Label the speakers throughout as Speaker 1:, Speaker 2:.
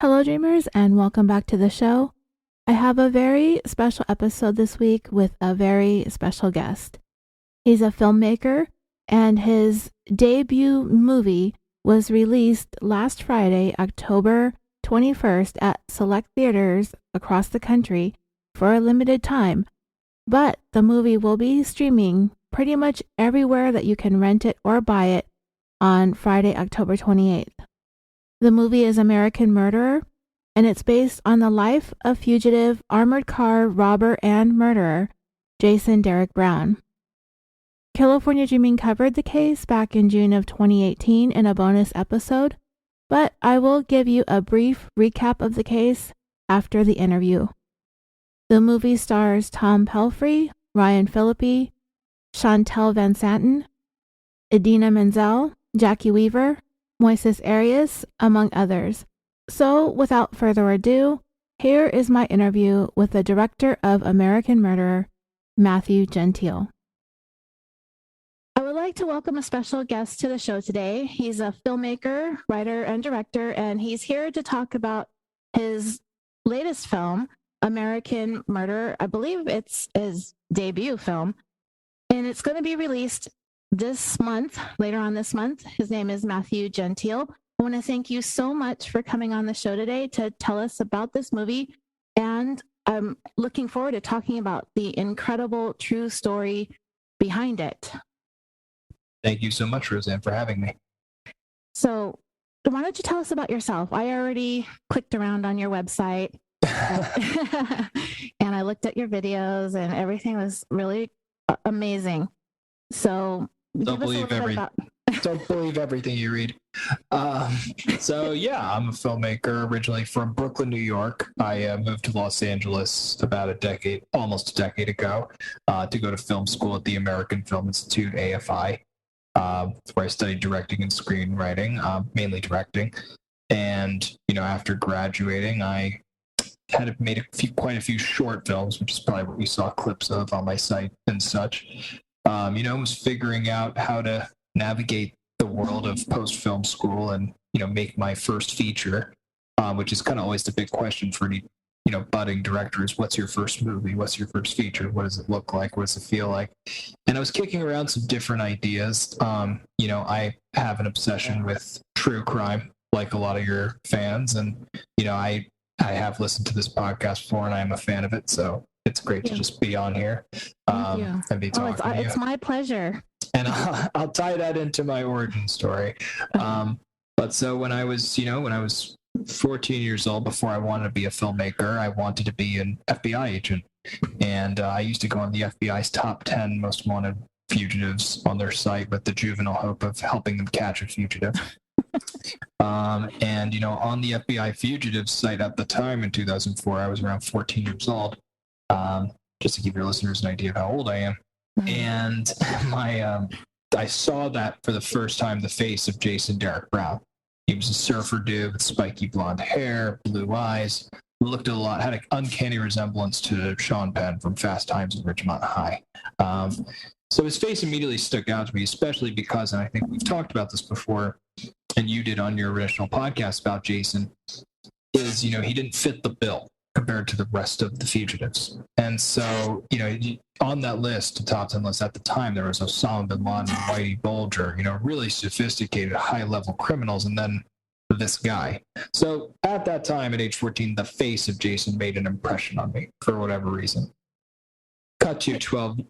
Speaker 1: Hello, dreamers, and welcome back to the show. I have a very special episode this week with a very special guest. He's a filmmaker, and his debut movie was released last Friday, October 21st, at select theaters across the country for a limited time. But the movie will be streaming pretty much everywhere that you can rent it or buy it on Friday, October 28th. The movie is American Murderer, and it's based on the life of fugitive armored car robber and murderer Jason Derek Brown. California Dreaming covered the case back in June of 2018 in a bonus episode, but I will give you a brief recap of the case after the interview. The movie stars Tom Pelphrey, Ryan Phillippe, Chantel Van Santen, Idina Menzel, Jackie Weaver, Moises Arias, among others. So, without further ado, here is my interview with the director of American Murderer, Matthew Gentile. I would like to welcome a special guest to the show today. He's a filmmaker, writer, and director, and he's here to talk about his latest film, American Murderer. I believe it's his debut film, and it's going to be released this month, later on this month. His name is Matthew Gentile. I want to thank you so much for coming on the show today to tell us about this movie, and I'm looking forward to talking about the incredible true story behind it.
Speaker 2: Thank you so much, Roseanne, for having me.
Speaker 1: So why don't you tell us about yourself? I already clicked around on your website and I looked at your videos, and everything was really amazing. So
Speaker 2: Don't believe everything you read. I'm a filmmaker originally from Brooklyn, New York. I moved to Los Angeles about almost a decade ago, to go to film school at the American Film Institute, AFI, where I studied directing and screenwriting, mainly directing. And, after graduating, I had made quite a few short films, which is probably what you saw clips of on my site and such. Was figuring out how to navigate the world of post-film school and, make my first feature, which is kind of always the big question for any, budding directors. What's your first movie? What's your first feature? What does it look like? What does it feel like? And I was kicking around some different ideas. I have an obsession with true crime, like a lot of your fans. And, I have listened to this podcast before, and I am a fan of it. So it's great to just be on here and be talking to you.
Speaker 1: It's my pleasure.
Speaker 2: And I'll tie that into my origin story. But so when I was 14 years old, before I wanted to be a filmmaker, I wanted to be an FBI agent. And I used to go on the FBI's top 10 most wanted fugitives on their site with the juvenile hope of helping them catch a fugitive. On the FBI fugitive site at the time in 2004, I was around 14 years old, just to give your listeners an idea of how old I am. And I saw that for the first time, the face of Jason Derek Brown. He was a surfer dude with spiky blonde hair, blue eyes, looked had an uncanny resemblance to Sean Penn from Fast Times at Ridgemont High. So his face immediately stuck out to me, especially because, and I think we've talked about this before, and you did on your original podcast about Jason, is, he didn't fit the bill compared to the rest of the fugitives. And so, on that list, the top 10 list at the time, there was Osama bin Laden, Whitey Bulger, really sophisticated, high-level criminals, and then this guy. So at that time, at age 14, the face of Jason made an impression on me for whatever reason. Cut to 12.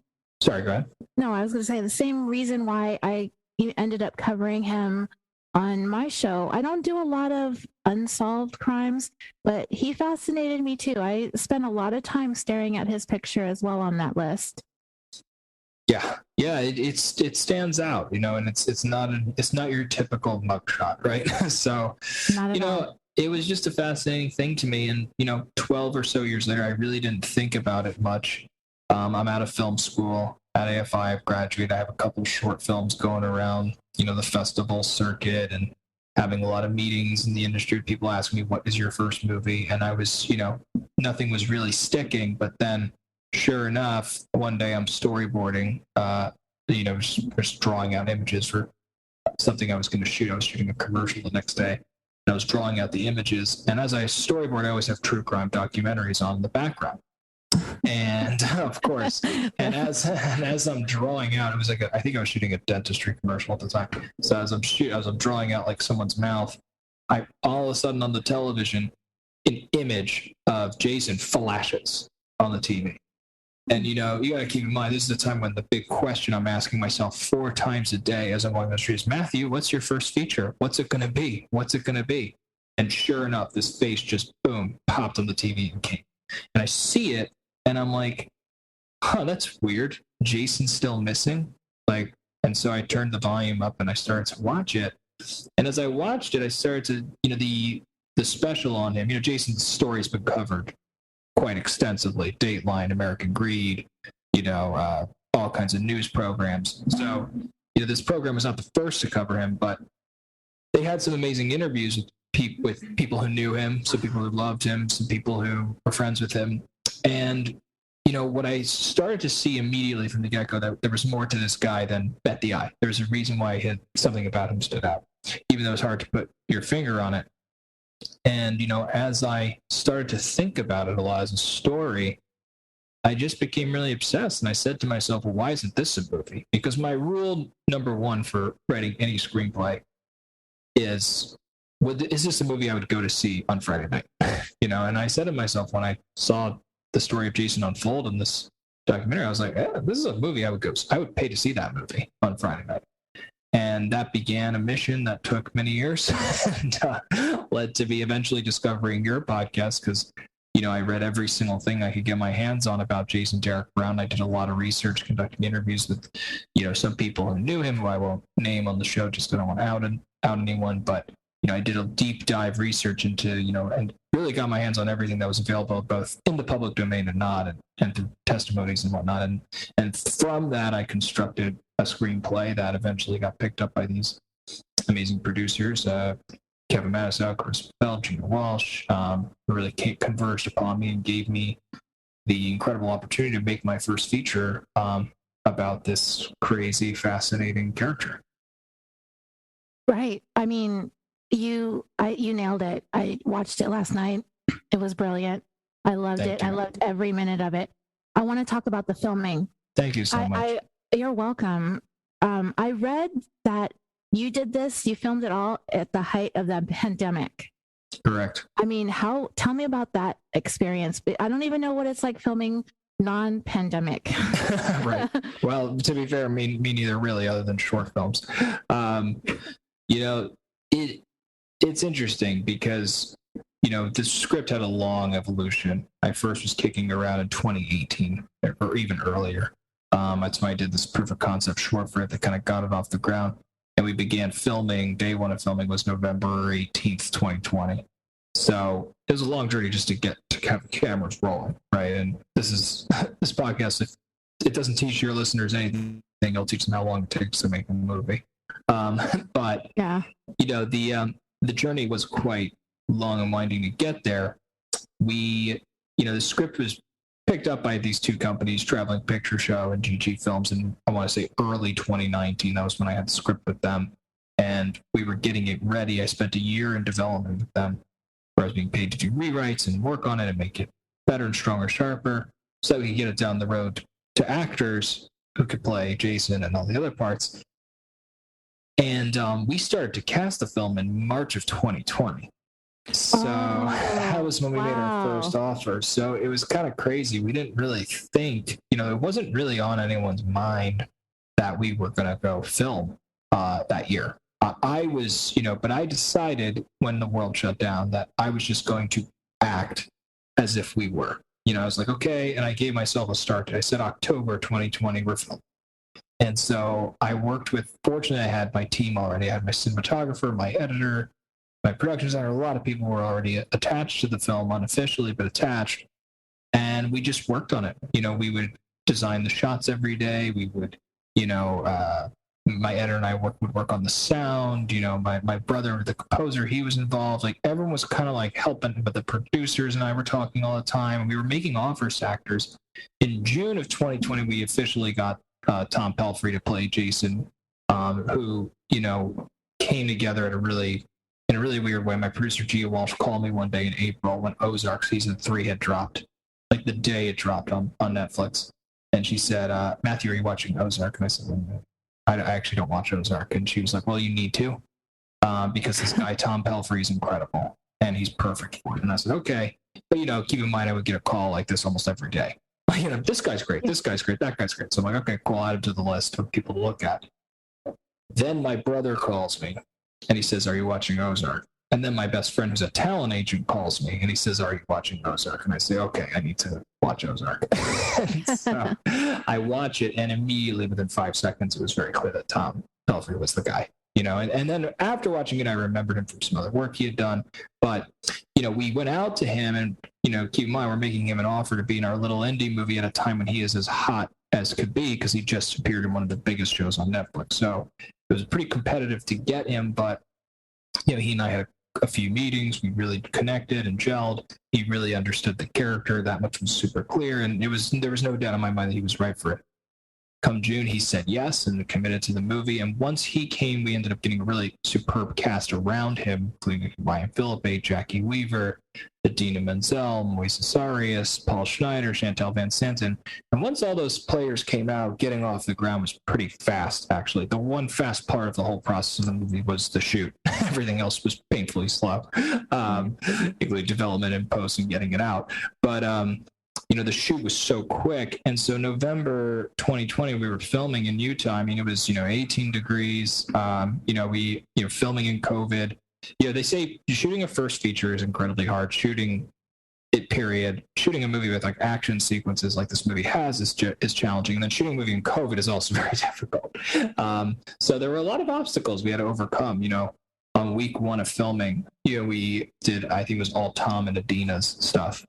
Speaker 2: Sorry, go ahead.
Speaker 1: No, I was going to say the same reason why I ended up covering him on my show. I don't do a lot of unsolved crimes, but he fascinated me too. I spent a lot of time staring at his picture as well on that list.
Speaker 2: Yeah, it stands out, and it's not your typical mugshot, right? So, it was just a fascinating thing to me. And 12 or so years later, I really didn't think about it much. I'm out of film school at AFI. I've graduated. I have a couple short films going around, the festival circuit, and having a lot of meetings in the industry. People ask me, what is your first movie? And I was, nothing was really sticking. But then, sure enough, one day I'm storyboarding, just drawing out images for something I was going to shoot. I was shooting a commercial the next day. And I was drawing out the images. And as I storyboard, I always have true crime documentaries on in the background. And of course, and as I'm drawing out, it was like I think I was shooting a dentistry commercial at the time. So as I'm drawing out like someone's mouth, I all of a sudden on the television, an image of Jason flashes on the TV. And you got to keep in mind, this is the time when the big question I'm asking myself 4 times a day as I'm walking down the street is, Matthew, what's your first feature? What's it going to be? What's it going to be? And sure enough, this face just boom popped on the TV and came. And I see it. And I'm like, that's weird. Jason's still missing. And so I turned the volume up and I started to watch it. And as I watched it, I started to, the special on him, Jason's story's been covered quite extensively. Dateline, American Greed, all kinds of news programs. So, this program was not the first to cover him, but they had some amazing interviews with people who knew him, some people who loved him, some people who were friends with him. And, what I started to see immediately from the get-go, that there was more to this guy than met the eye. There's a reason why something about him stood out, even though it's hard to put your finger on it. And, as I started to think about it a lot as a story, I just became really obsessed. And I said to myself, well, why isn't this a movie? Because my rule number 1 for writing any screenplay is this a movie I would go to see on Friday night? And I said to myself when I saw the story of Jason unfold in this documentary, I was like, this is a movie I would pay to see that movie on Friday night. And that began a mission that took many years and led to me eventually discovering your podcast because, I read every single thing I could get my hands on about Jason Derek Brown. I did a lot of research, conducting interviews with, some people who knew him, who I won't name on the show just because I don't want to out anyone. But, I did a deep dive research into, and really got my hands on everything that was available, both in the public domain and not, and through testimonies and whatnot. And from that, I constructed a screenplay that eventually got picked up by these amazing producers, Kevin Matisow, Chris Bell, Gina Walsh, who really converged upon me and gave me the incredible opportunity to make my first feature about this crazy, fascinating character.
Speaker 1: Right. I mean, you nailed it. I watched it last night. It was brilliant. I loved it. I loved every minute of it. I want to talk about the filming.
Speaker 2: Thank you so much.
Speaker 1: You're welcome. I read that you did this, you filmed it all at the height of the pandemic.
Speaker 2: Correct.
Speaker 1: I mean, tell me about that experience. I don't even know what it's like filming non-pandemic.
Speaker 2: Right. Well, to be fair, me neither really, other than short films. It's interesting because, the script had a long evolution. I first was kicking around in 2018 or even earlier. That's when I did this proof of concept short for it that kind of got it off the ground. And we began filming. Day 1 of filming was November 18th, 2020. So it was a long journey just to get to have the cameras rolling, right? And this podcast, if it doesn't teach your listeners anything, it'll teach them how long it takes to make a movie. But yeah, the journey was quite long and winding to get there. The script was picked up by these 2 companies, Traveling Picture Show and GG Films, and I want to say early 2019. That was when I had the script with them, and we were getting it ready. I spent a year in development with them, where I was being paid to do rewrites and work on it and make it better and stronger, sharper, so we could get it down the road to actors who could play Jason and all the other parts. And we started to cast the film in March of 2020. So that was when we made our first offer. So it was kind of crazy. We didn't really think, it wasn't really on anyone's mind that we were going to go film that year. I was, but I decided when the world shut down that I was just going to act as if we were. I was like, okay. And I gave myself a start date. I said October 2020, we're filming. And so I worked with, fortunately, I had my team already. I had my cinematographer, my editor, my production designer. A lot of people were already attached to the film, unofficially, but attached. And we just worked on it. We would design the shots every day. We would, my editor and I would work on the sound. My brother, the composer, he was involved. Like everyone was kind of like helping, but the producers and I were talking all the time. We were making offers to actors. In June of 2020, we officially got Tom Pelfrey to play Jason, who, came together in a a really weird way, my producer Gia Walsh called me one day in April when Ozark season 3 had dropped, like the day it dropped on Netflix. And she said, Matthew, are you watching Ozark? And I said, I actually don't watch Ozark. And she was like, well, you need to, because this guy, Tom Pelphrey, is incredible. And he's perfect for it. And I said, okay. But, keep in mind, I would get a call like this almost every day. This guy's great. This guy's great. That guy's great. So I'm like, okay, cool. Add him to the list of people to look at. Then my brother calls me and he says, are you watching Ozark? And then my best friend, who's a talent agent, calls me and he says, are you watching Ozark? And I say, okay, I need to watch Ozark. So I watch it, and immediately within 5 seconds, it was very clear that Tom Pelphrey was the guy. And then after watching it, I remembered him from some other work he had done. But, we went out to him, and, keep in mind, we're making him an offer to be in our little indie movie at a time when he is as hot as could be, because he just appeared in one of the biggest shows on Netflix. So it was pretty competitive to get him, but, he and I had a few meetings. We really connected and gelled. He really understood the character. That much was super clear, and there was no doubt in my mind that he was right for it. Come June, he said yes and committed to the movie. And once he came, we ended up getting a really superb cast around him, including Ryan Philippe, Jackie Weaver, Idina Menzel, Moises Arias, Paul Schneider, Chantal Van Santen. And once all those players came out, getting off the ground was pretty fast, actually. The one fast part of the whole process of the movie was the shoot. Everything else was painfully slow, including development and post and getting it out. But, the shoot was so quick. And so November 2020, we were filming in Utah. I mean, it was, 18 degrees, we, filming in COVID. They say shooting a first feature is incredibly hard. Shooting it, period. Shooting a movie with like action sequences like this movie has is challenging. And then shooting a movie in COVID is also very difficult. So there were a lot of obstacles we had to overcome, on week one of filming. We did, I think it was all Tom and Idina's stuff.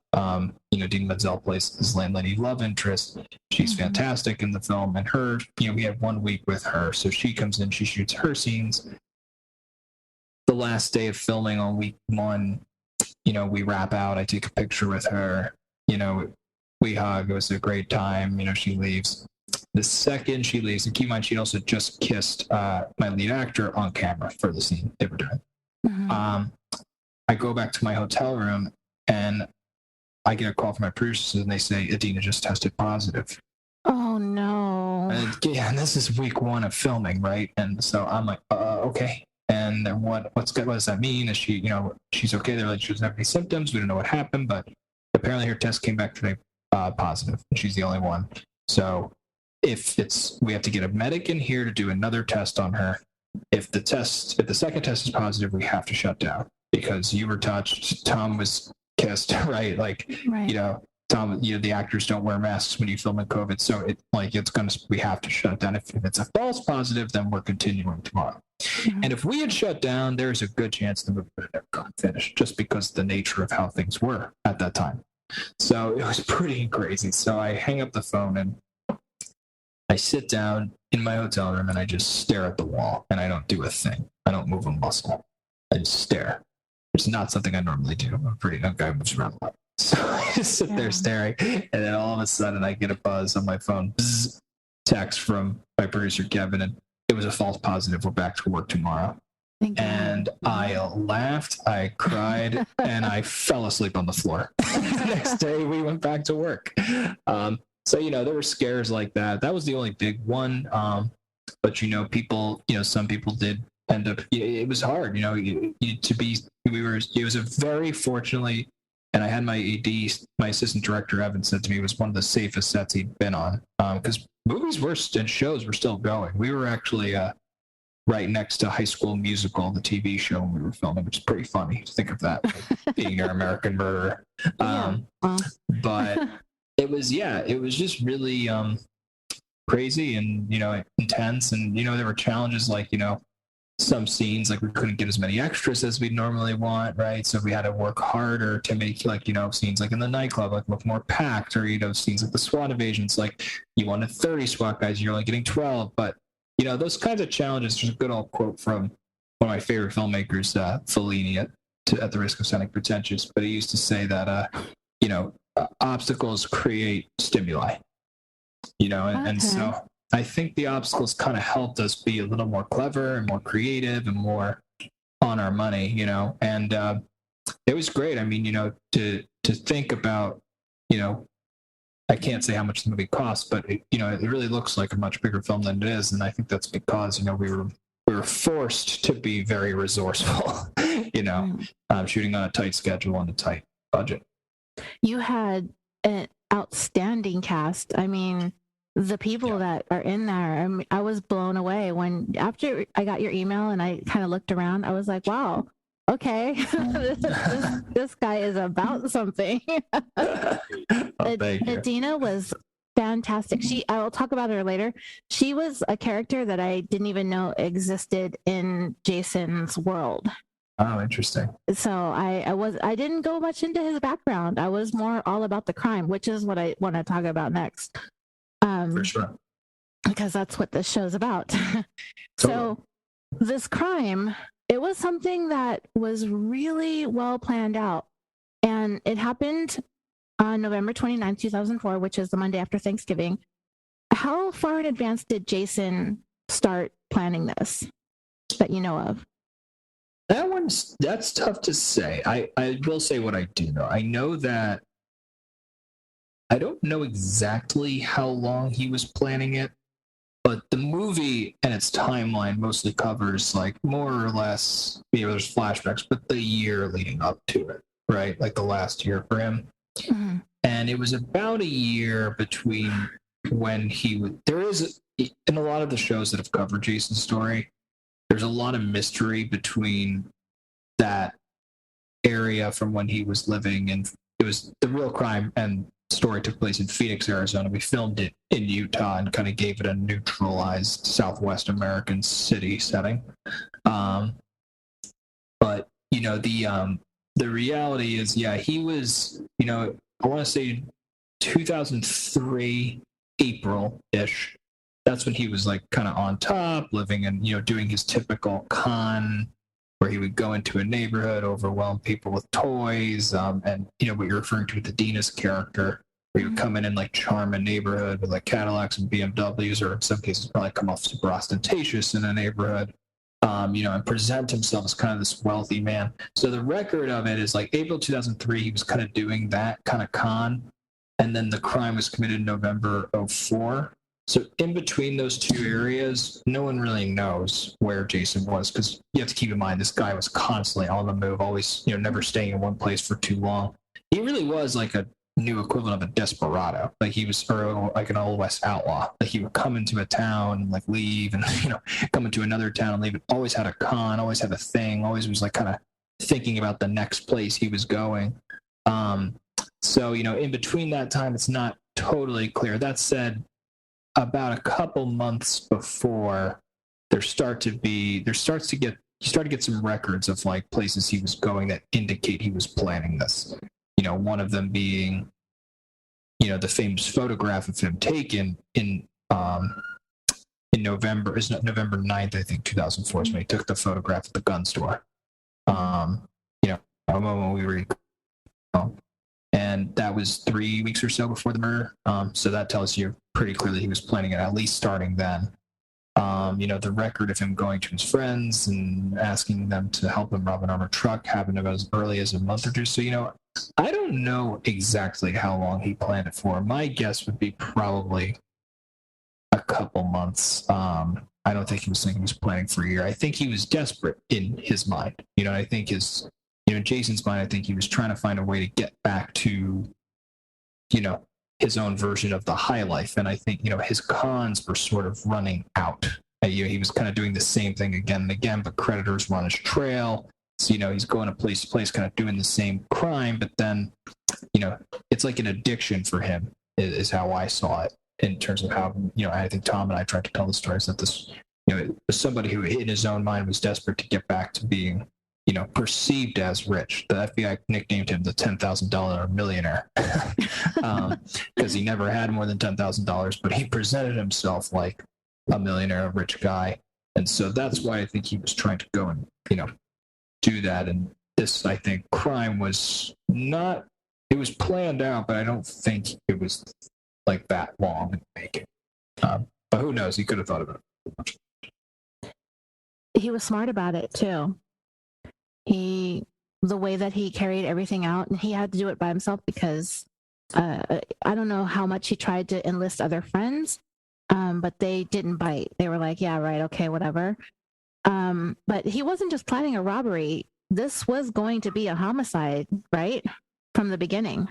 Speaker 2: Idina Menzel plays his landlady love interest. She's fantastic in the film, and her, we had 1 week with her. So she comes in, she shoots her scenes. The last day of filming on week one, we wrap out. I take a picture with her. We hug. It was a great time. She leaves. The second she leaves, and keep in mind, she'd also just kissed my lead actor on camera for the scene they were doing. I go back to my hotel room, and I get a call from my producers, and they say, Idina just tested positive.
Speaker 1: Oh, no.
Speaker 2: And this is week one of filming, right? And so I'm like, okay. And then what does that mean? Is she, she's okay? They're like, she doesn't have any symptoms. We don't know what happened, but apparently her test came back today positive, and she's the only one. So we have to get a medic in here to do another test on her. If the second test is positive, we have to shut down because you were touched. Tom was kissed, right? Tom, the actors don't wear masks when you film in COVID. So we have to shut down. If it's a false positive, then we're continuing tomorrow. And if we had shut down, there's a good chance the movie would have never gotten finished just because of the nature of how things were at that time. So it was pretty crazy. So I hang up the phone and I sit down in my hotel room and I just stare at the wall, and I don't do a thing. I don't move a muscle. I just stare. It's not something I normally do. I'm a pretty young guy who moves around a lot. So I just sit there staring, and then all of a sudden I get a buzz on my phone. Bzz, text from my producer Kevin, and it was a false positive. We're back to work tomorrow. And I laughed, I cried, and I fell asleep on the floor. The next day we went back to work. So, there were scares like that. That was the only big one. But, people, some people did end up, it was hard, it was a very fortunately, and I had my AD, my assistant director, Evan, said to me it was one of the safest sets he'd been on. Because movies and shows were still going. We were actually right next to High School Musical, the TV show, when we were filming, which is pretty funny to think of that, being an American murderer. But it was just really crazy and intense, and there were challenges like some scenes like we couldn't get as many extras as we'd normally want, right? So we had to work harder to make scenes like in the nightclub look more packed, or scenes like the SWAT evasions, like you wanted 30 SWAT guys, you're only getting 12. But those kinds of challenges. There's a good old quote from one of my favorite filmmakers, Fellini, at the risk of sounding pretentious, but he used to say that obstacles create stimuli, and so I think the obstacles kind of helped us be a little more clever and more creative and more on our money, and it was great. I mean, to think about, I can't say how much the movie cost, but it really looks like a much bigger film than it is, and I think that's because we were forced to be very resourceful, shooting on a tight schedule and a tight budget.
Speaker 1: You had an outstanding cast. I mean, the people that are in there, I was blown away after I got your email and I kind of looked around. I was like, wow, okay, this guy is about something. Adina was fantastic. I will talk about her later. She was a character that I didn't even know existed in Jason's world.
Speaker 2: Oh, interesting.
Speaker 1: So I didn't go much into his background. I was more all about the crime, which is what I want to talk about next.
Speaker 2: For sure.
Speaker 1: Because that's what this show's about.
Speaker 2: Totally.
Speaker 1: So this crime, it was something that was really well planned out. And it happened on November 29th, 2004, which is the Monday after Thanksgiving. How far in advance did Jason start planning this that you know of?
Speaker 2: That's tough to say. I will say what I do know. I know that I don't know exactly how long he was planning it, but the movie and its timeline mostly covers like more or less, there's flashbacks, but the year leading up to it, right? Like the last year for him.
Speaker 1: Mm-hmm.
Speaker 2: And it was about a year between when there is, in a lot of the shows that have covered Jason's story, there's a lot of mystery between that area from when he was living, and it was the real crime and story took place in Phoenix, Arizona. We filmed it in Utah and kind of gave it a neutralized Southwest American city setting. But the reality is, he was, I want to say 2003 April-ish. That's when he was like kind of on top, living and doing his typical con, where he would go into a neighborhood, overwhelm people with toys, and what you're referring to with Adina's character, where he would come in and like charm a neighborhood with like Cadillacs and BMWs, or in some cases probably come off super ostentatious in a neighborhood, and present himself as kind of this wealthy man. So the record of it is like April 2003, he was kind of doing that kind of con, and then the crime was committed in November 2004. So in between those two areas, no one really knows where Jason was, because you have to keep in mind this guy was constantly on the move, always, never staying in one place for too long. He really was like a new equivalent of a desperado. Like he was like an old West outlaw. Like he would come into a town and like leave, and come into another town and leave. Always had a con, always had a thing, always was like kind of thinking about the next place he was going. So in between that time, it's not totally clear. That said, about a couple months before, you start to get some records of like places he was going that indicate he was planning this. One of them being, the famous photograph of him taken in November, is November 9th, I think, 2004, is when he took the photograph at the gun store. A moment we were, and that was 3 weeks or so before the murder. So that tells you pretty clearly he was planning it, at least starting then. The record of him going to his friends and asking them to help him rob an armored truck happened about as early as a month or two. So, I don't know exactly how long he planned it for. My guess would be probably a couple months. I don't think he was thinking he was planning for a year. I think he was desperate in his mind. I think in Jason's mind, I think he was trying to find a way to get back to, his own version of the high life. And I think, his cons were sort of running out. He was kind of doing the same thing again and again, but creditors were on his trail. So, he's going to place to place, kind of doing the same crime, but then, it's like an addiction for him is how I saw it, in terms of how, I think Tom and I tried to tell the stories that this, it was somebody who in his own mind was desperate to get back to being, perceived as rich. The FBI nicknamed him the $10,000 millionaire because he never had more than $10,000, but he presented himself like a millionaire, a rich guy. And so that's why I think he was trying to go and, do that. And this, I think, crime was not, it was planned out, but I don't think it was like that long in making. But who knows? He could have thought about it.
Speaker 1: He was smart about it too. The way that he carried everything out, and he had to do it by himself because I don't know how much he tried to enlist other friends, but they didn't bite. They were like, yeah, right, okay, whatever. But he wasn't just planning a robbery. This was going to be a homicide, right? From the beginning.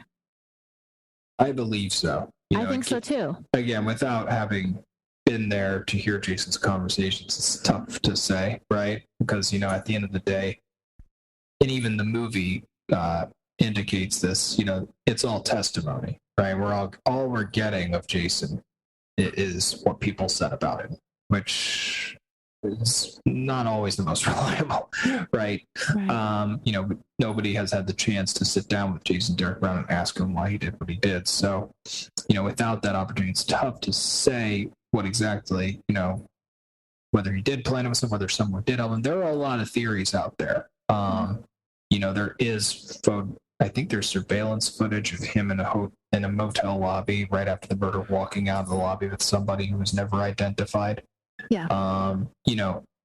Speaker 2: I believe so.
Speaker 1: I think so too.
Speaker 2: Again, without having been there to hear Jason's conversations, it's tough to say, right? Because, at the end of the day, and even the movie indicates this, it's all testimony, right? All we're getting of Jason is what people said about him, which is not always the most reliable, right? Nobody has had the chance to sit down with Jason Derek Brown and ask him why he did what he did. So, without that opportunity, it's tough to say what exactly, whether he did plan it with someone, whether someone did help him. There are a lot of theories out there. There is, I think there's surveillance footage of him in a motel lobby right after the murder, walking out of the lobby with somebody who was never identified.
Speaker 1: Yeah.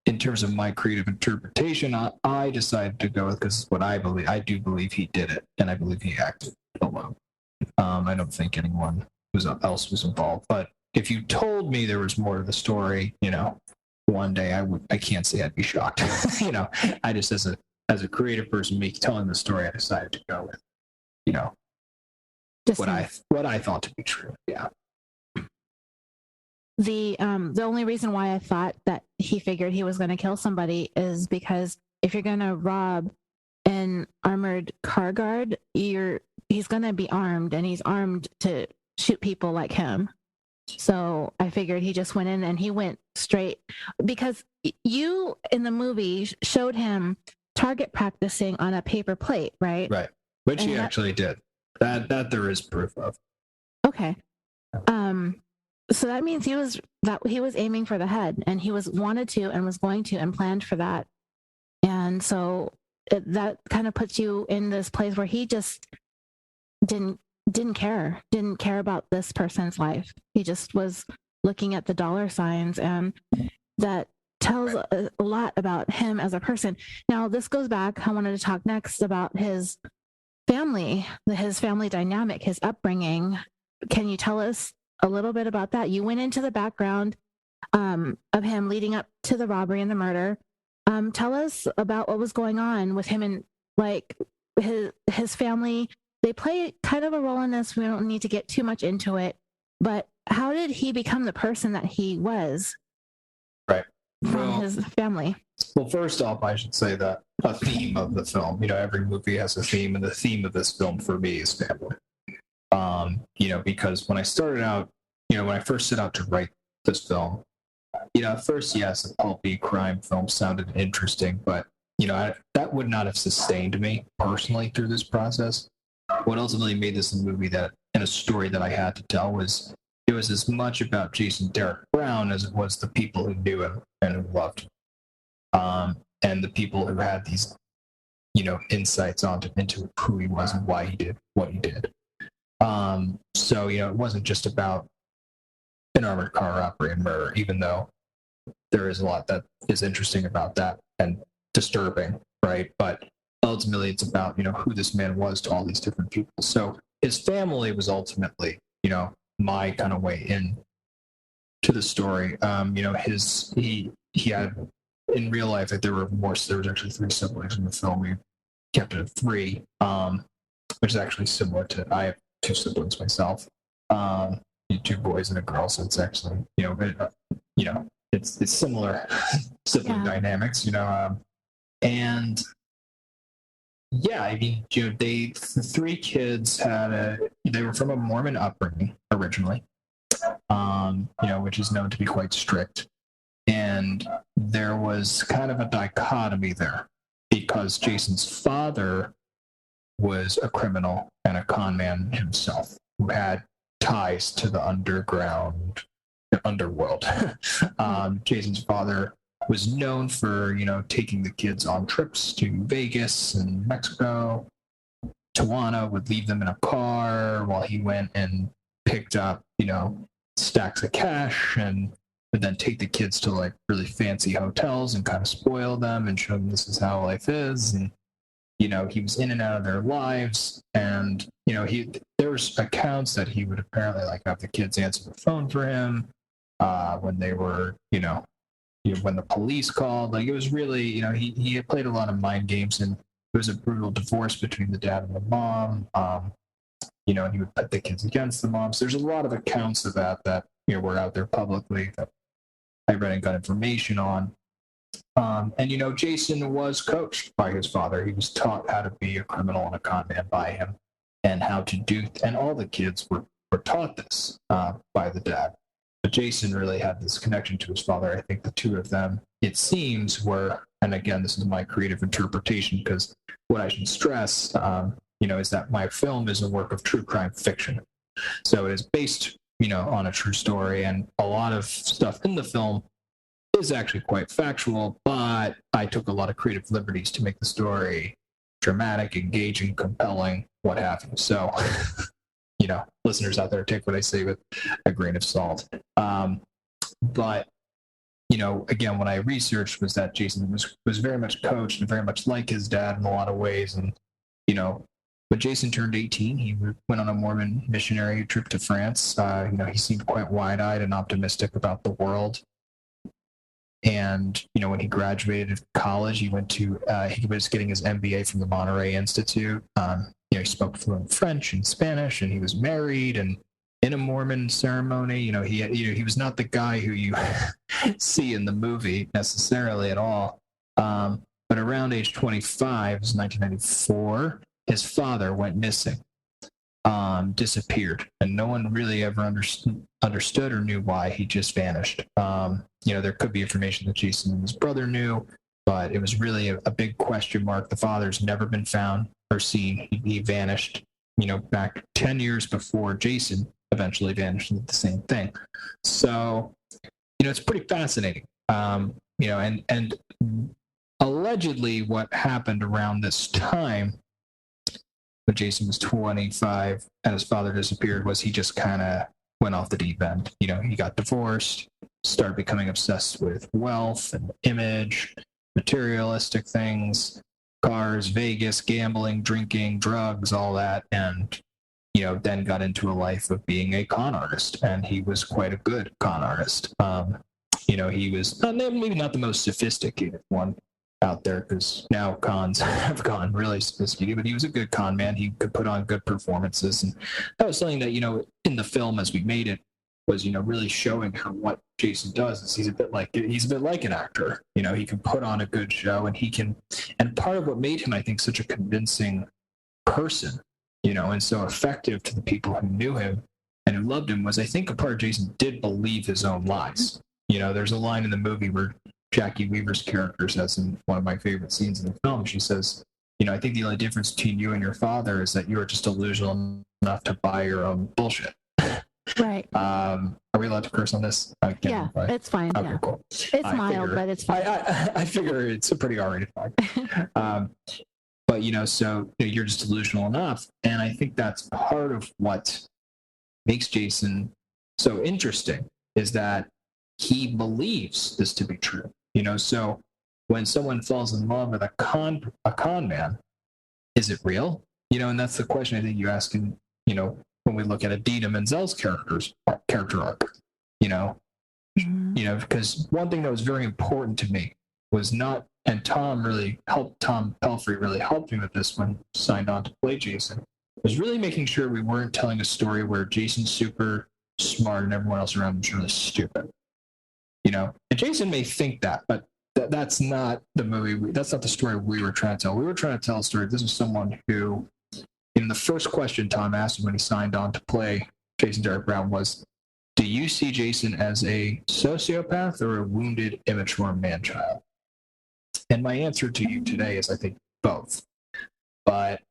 Speaker 2: In terms of my creative interpretation, I decided to go with, because what I believe, I do believe he did it, and I believe he acted alone. I don't think anyone else was involved. But if you told me there was more to the story, one day I can't say I'd be shocked. I just, as a creative person, me telling the story, I decided to go with, what I thought to be true. Yeah.
Speaker 1: The only reason why I thought that he figured he was going to kill somebody is because if you're going to rob an armored car guard, he's going to be armed, and he's armed to shoot people like him. So I figured he just went in and he went straight, because you in the movie showed him target practicing on a paper plate, right?
Speaker 2: Right. Which he actually did. That there is proof of.
Speaker 1: Okay. So that means he was aiming for the head, and he wanted to and was going to and planned for that. And so that kind of puts you in this place where he just didn't care about this person's life. He just was looking at the dollar signs, and that tells a lot about him as a person. Now, this goes back, I wanted to talk next about his family, his family dynamic, his upbringing. Can you tell us a little bit about that? You went into the background of him leading up to the robbery and the murder. Tell us about what was going on with him and like his family. They play kind of a role in this. We don't need to get too much into it, but how did he become the person that he was?
Speaker 2: Right.
Speaker 1: From his family.
Speaker 2: Well, first off, I should say that a theme of the film, every movie has a theme, and the theme of this film for me is family. Because when I started out, when I first set out to write this film, at first, yes, a pulpy crime film sounded interesting, but, that would not have sustained me personally through this process. What ultimately made this a movie and a story that I had to tell was, it was as much about Jason Derek Brown as it was the people who knew him and who loved him. And the people who had these, insights into who he was and why he did what he did. So, it wasn't just about an armored car robbery and murder, even though there is a lot that is interesting about that and disturbing, right? But ultimately, it's about, who this man was to all these different people. So his family was ultimately, my kind of way in to the story. He had, in real life, there was actually 3 siblings in the film. We kept it at 3, which is actually similar to, I have 2 siblings myself, 2 boys and a girl. So it's actually, it's similar sibling dynamics, and yeah, I mean, the 3 kids they were from a Mormon upbringing originally, which is known to be quite strict. And there was kind of a dichotomy there, because Jason's father was a criminal and a con man himself, who had ties to the underworld. Jason's father was known for, taking the kids on trips to Vegas and Mexico. Tawana would leave them in a car while he went and picked up, stacks of cash, and would then take the kids to like really fancy hotels and kind of spoil them and show them this is how life is. And he was in and out of their lives, and there was accounts that he would apparently like have the kids answer the phone for him when they were, when the police called. Like, it was really, he had played a lot of mind games, and there was a brutal divorce between the dad and the mom. And he would put the kids against the mom. So there's a lot of accounts of that were out there publicly that I read and got information on. And Jason was coached by his father. He was taught how to be a criminal and a con man by him, and how to do, and all the kids were taught this by the dad. But Jason really had this connection to his father. I think the two of them, it seems, were, and again, this is my creative interpretation, because what I should stress, is that my film is a work of true crime fiction. So it is based, on a true story, and a lot of stuff in the film is actually quite factual, but I took a lot of creative liberties to make the story dramatic, engaging, compelling, what have you. So, listeners out there, take what I say with a grain of salt. But again, what I researched was that Jason was very much coached and very much like his dad in a lot of ways. And, when Jason turned 18, he went on a Mormon missionary trip to France. He seemed quite wide-eyed and optimistic about the world. And, when he graduated college, he went to, he was getting his MBA from the Monterey Institute. He spoke fluent French and Spanish, and he was married and in a Mormon ceremony. He was not the guy who you see in the movie necessarily at all. But around age 25, it was 1994, his father went missing, disappeared, and no one really ever understood or knew why. He just vanished. There could be information that Jason and his brother knew, but it was really a big question mark. The father's never been found or seen. He vanished, back 10 years before Jason eventually vanished and did the same thing. So, it's pretty fascinating. And allegedly what happened around this time when Jason was 25 and his father disappeared was he just kind of went off the deep end. He got divorced, started becoming obsessed with wealth and image, materialistic things, cars, Vegas, gambling, drinking, drugs, all that. And, then got into a life of being a con artist. And he was quite a good con artist. He was maybe not the most sophisticated one out there, because now cons have gone really sophisticated, but he was a good con man. He could put on good performances, and that was something that in the film as we made it was really showing how what Jason does is he's a bit like an actor. He can put on a good show, and part of what made him, I think, such a convincing person, and so effective to the people who knew him and who loved him, was I think a part of Jason did believe his own lies. There's a line in the movie where Jackie Weaver's character says, in one of my favorite scenes in the film, she says, I think the only difference between you and your father is that you are just delusional enough to buy your own bullshit.
Speaker 1: Right.
Speaker 2: Are we allowed to curse on this?
Speaker 1: Yeah, it's fine. Okay, yeah. Cool. It's mild, but it's fine.
Speaker 2: I figure it's a pretty R-rated film. But, so you're just delusional enough. And I think that's part of what makes Jason so interesting, is that he believes this to be true. So when someone falls in love with a con man, is it real? And that's the question I think you ask in, when we look at Idina Menzel's character arc, because one thing that was very important to me was not, and Tom Pelfrey really helped me with this when he signed on to play Jason, was really making sure we weren't telling a story where Jason's super smart and everyone else around him is really stupid. And Jason may think that, but that's not the movie. That's not the story we were trying to tell. We were trying to tell a story. This is someone who, the first question Tom asked him when he signed on to play Jason Derek Brown was, do you see Jason as a sociopath or a wounded, immature man-child? And my answer to you today is, I think, both. But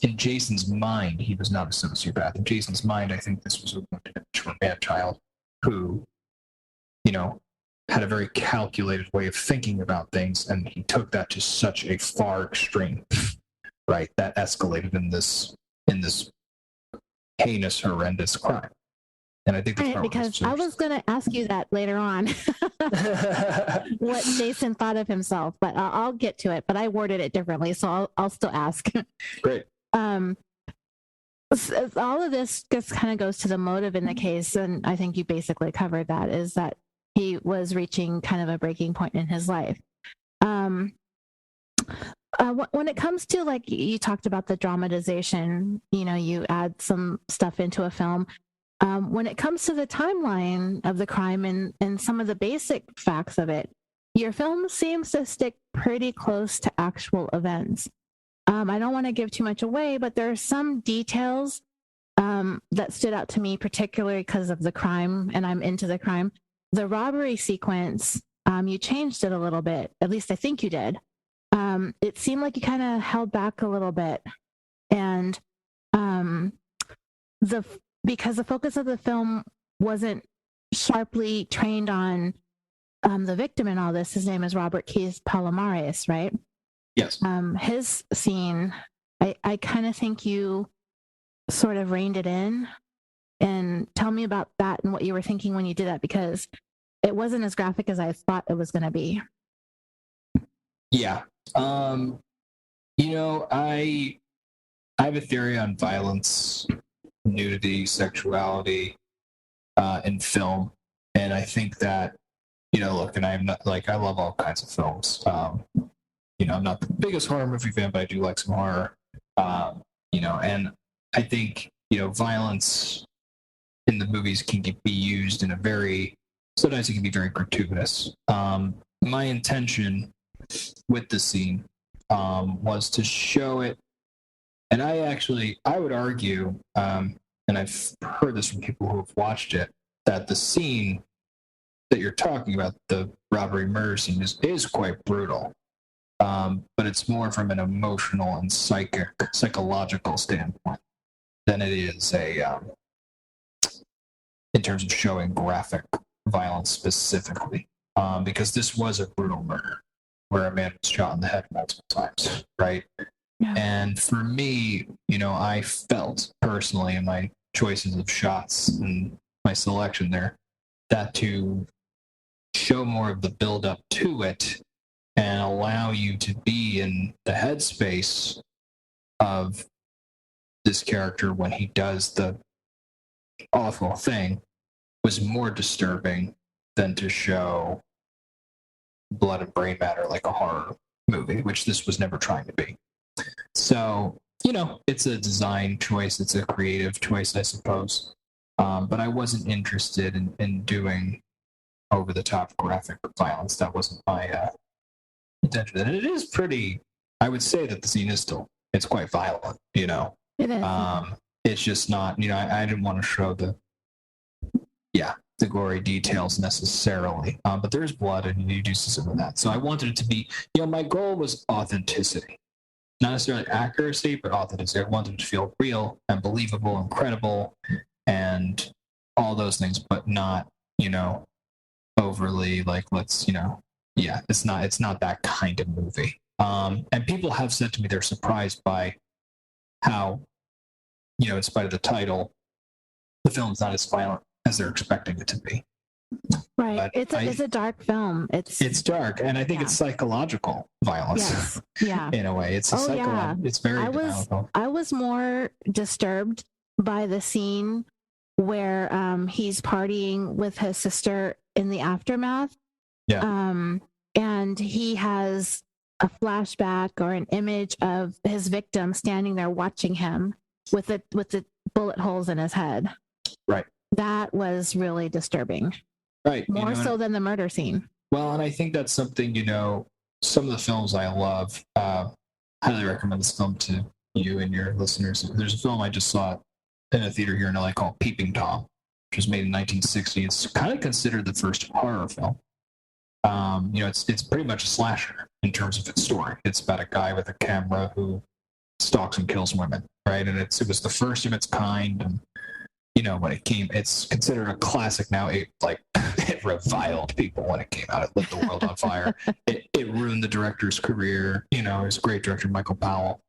Speaker 2: in Jason's mind, he was not a sociopath. In Jason's mind, I think this was a wounded, immature man-child who, had a very calculated way of thinking about things, and he took that to such a far extreme, right? That escalated in this heinous, horrendous crime. And I think that's
Speaker 1: because I was going to ask you that later on, what Jason thought of himself, but I'll get to it. But I worded it differently, so I'll still ask.
Speaker 2: Great.
Speaker 1: All of this just kind of goes to the motive in the case, and I think you basically covered that, is that he was reaching kind of a breaking point in his life. When it comes to, like, you talked about the dramatization, you add some stuff into a film. When it comes to the timeline of the crime and some of the basic facts of it, your film seems to stick pretty close to actual events. I don't want to give too much away, but there are some details that stood out to me, particularly because of the crime, and I'm into the crime. The robbery sequence, you changed it a little bit. At least I think you did. It seemed like you kind of held back a little bit. And because the focus of the film wasn't sharply trained on the victim in all this. His name is Robert Keith Palomares, right?
Speaker 2: Yes.
Speaker 1: His scene, I kind of think you sort of reined it in. And tell me about that and what you were thinking when you did that, because it wasn't as graphic as I thought it was going to be.
Speaker 2: Yeah. I have a theory on violence, nudity, sexuality in film. And I think that, look, and I'm not, like, I love all kinds of films. I'm not the biggest horror movie fan, but I do like some horror. And I think, violence in the movies can be used in sometimes it can be very gratuitous. My intention with the scene was to show it, and I would argue, and I've heard this from people who have watched it, that the scene that you're talking about, the robbery murder scene, is quite brutal. But it's more from an emotional and psychological standpoint than it is in terms of showing graphic violence specifically. Because this was a brutal murder where a man was shot in the head multiple times, right? Yeah. And for me, I felt personally in my choices of shots and my selection there, that to show more of the build up to it and allow you to be in the headspace of this character when he does the awful thing was more disturbing than to show blood and brain matter like a horror movie, which this was never trying to be. So, it's a design choice. It's a creative choice, I suppose. But I wasn't interested in doing over-the-top graphic violence. That wasn't my intention. And it is pretty, I would say that the scene is it's quite violent, It is. It's just not, I didn't want to show the gory details necessarily. But there's blood and you do see some of that. So I wanted it to be, my goal was authenticity. Not necessarily accuracy, but authenticity. I wanted it to feel real and believable and credible and all those things, but not, overly like, let's, it's not that kind of movie. And people have said to me they're surprised by how, in spite of the title, the film's not as violent as they're expecting it to be.
Speaker 1: Right. It's a dark film. It's dark,
Speaker 2: and I think it's psychological violence.
Speaker 1: Yes. Yeah.
Speaker 2: In a way, it's it's very.
Speaker 1: I was more disturbed by the scene where he's partying with his sister in the aftermath.
Speaker 2: Yeah.
Speaker 1: And he has a flashback or an image of his victim standing there watching him with the bullet holes in his head.
Speaker 2: Right.
Speaker 1: That was really disturbing.
Speaker 2: Right.
Speaker 1: More so than the murder scene.
Speaker 2: Well, and I think that's something, some of the films I love, highly recommend this film to you and your listeners. There's a film I just saw in a theater here in LA called Peeping Tom, which was made in 1960. It's kind of considered the first horror film. It's pretty much a slasher in terms of its story. It's about a guy with a camera who stalks and kills women, right? And it was the first of its kind. And when it came, it's considered a classic now. It reviled people when it came out. It lit the world on fire. It ruined the director's career. It was a great director, Michael Powell.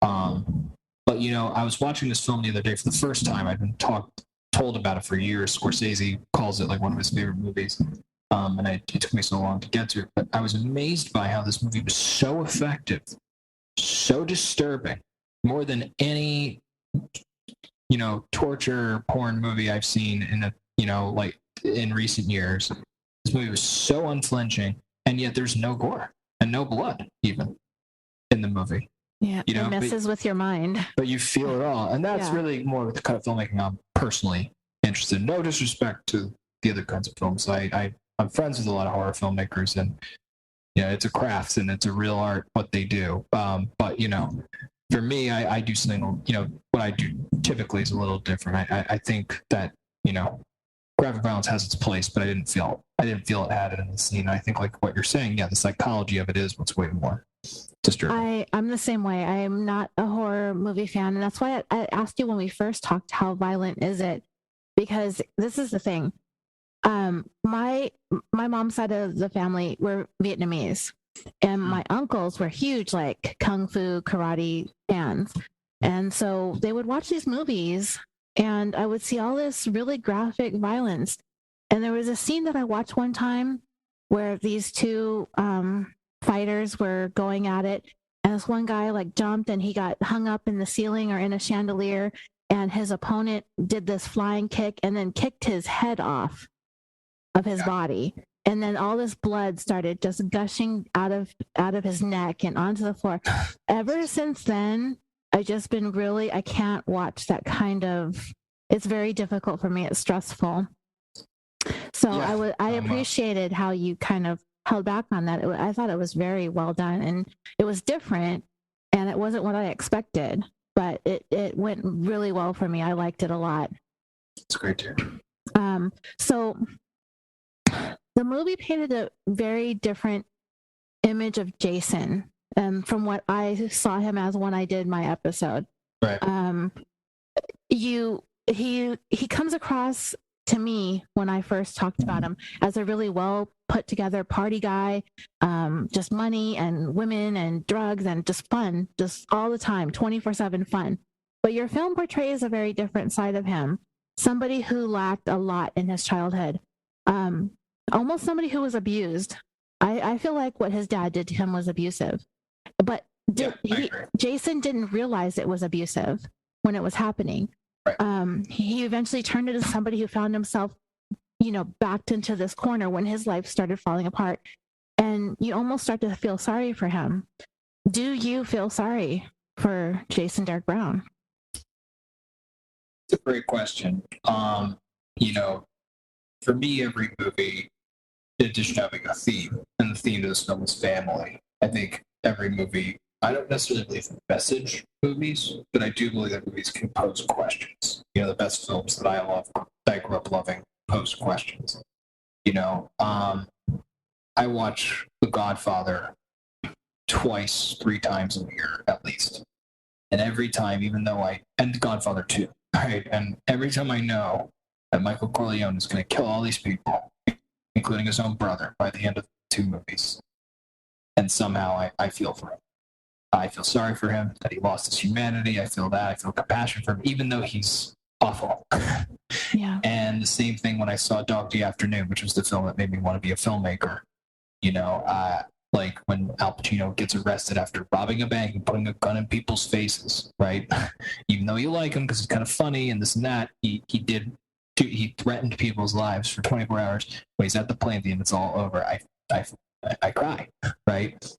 Speaker 2: But I was watching this film the other day for the first time. I'd been talked told about it for years. Scorsese calls it like one of his favorite movies. And it took me so long to get to it. But I was amazed by how this movie was so effective, so disturbing, more than any, torture porn movie I've seen like in recent years. This movie was so unflinching, and yet there's no gore and no blood even in the movie.
Speaker 1: Yeah, it messes with your mind.
Speaker 2: But you feel it all. And that's really more the kind of filmmaking I'm personally interested in. No disrespect to the other kinds of films. I'm friends with a lot of horror filmmakers, and it's a craft and it's a real art what they do. But for me, I do something. What I do typically is a little different. I think that graphic violence has its place, but I didn't feel it had it in the scene. I think like what you're saying, the psychology of it is what's way more disturbing.
Speaker 1: I'm the same way. I am not a horror movie fan, and that's why I asked you when we first talked, how violent is it? Because this is the thing. My mom's side of the family were Vietnamese, and my uncles were huge like kung fu karate fans, and so they would watch these movies, and I would see all this really graphic violence. And there was a scene that I watched one time where these two fighters were going at it, and this one guy like jumped and he got hung up in the ceiling or in a chandelier, and his opponent did this flying kick and then kicked his head off of his body, and then all this blood started just gushing out of his neck and onto the floor. Ever since then, I just been I can't watch that kind of. It's very difficult for me. It's stressful. So I appreciated how you kind of held back on that. I thought it was very well done, and it was different, and it wasn't what I expected, but it went really well for me. I liked it a lot.
Speaker 2: It's great too.
Speaker 1: So the movie painted a very different image of Jason from what I saw him as when I did my episode.
Speaker 2: Right.
Speaker 1: He comes across to me when I first talked about him as a really well put together party guy, just money and women and drugs and just fun, just all the time, 24/7 fun. But your film portrays a very different side of him, somebody who lacked a lot in his childhood. Almost somebody who was abused. I feel like what his dad did to him was abusive, but Jason didn't realize it was abusive when it was happening.
Speaker 2: Right.
Speaker 1: He eventually turned into somebody who found himself, backed into this corner when his life started falling apart, and you almost start to feel sorry for him. Do you feel sorry for Jason Derek Brown?
Speaker 2: It's a great question. For me, every movie, in addition to having a theme, and the theme of this film is family, I think every movie, I don't necessarily believe in message movies, but I do believe that movies can pose questions. The best films that I love, that I grew up loving, pose questions. I watch The Godfather twice, 3 times a year at least. And every time, even though and The Godfather 2, right? And every time I know that Michael Corleone is going to kill all these people, including his own brother, by the end of 2 movies. And somehow I feel for him. I feel sorry for him, that he lost his humanity. I feel compassion for him, even though he's awful.
Speaker 1: Yeah.
Speaker 2: And the same thing when I saw Dog Day Afternoon, which was the film that made me want to be a filmmaker. Like when Al Pacino gets arrested after robbing a bank and putting a gun in people's faces, right? Even though you like him because he's kind of funny and this and that, he threatened people's lives for 24 hours. When he's at the plane at the end, it's all over. I cry, right?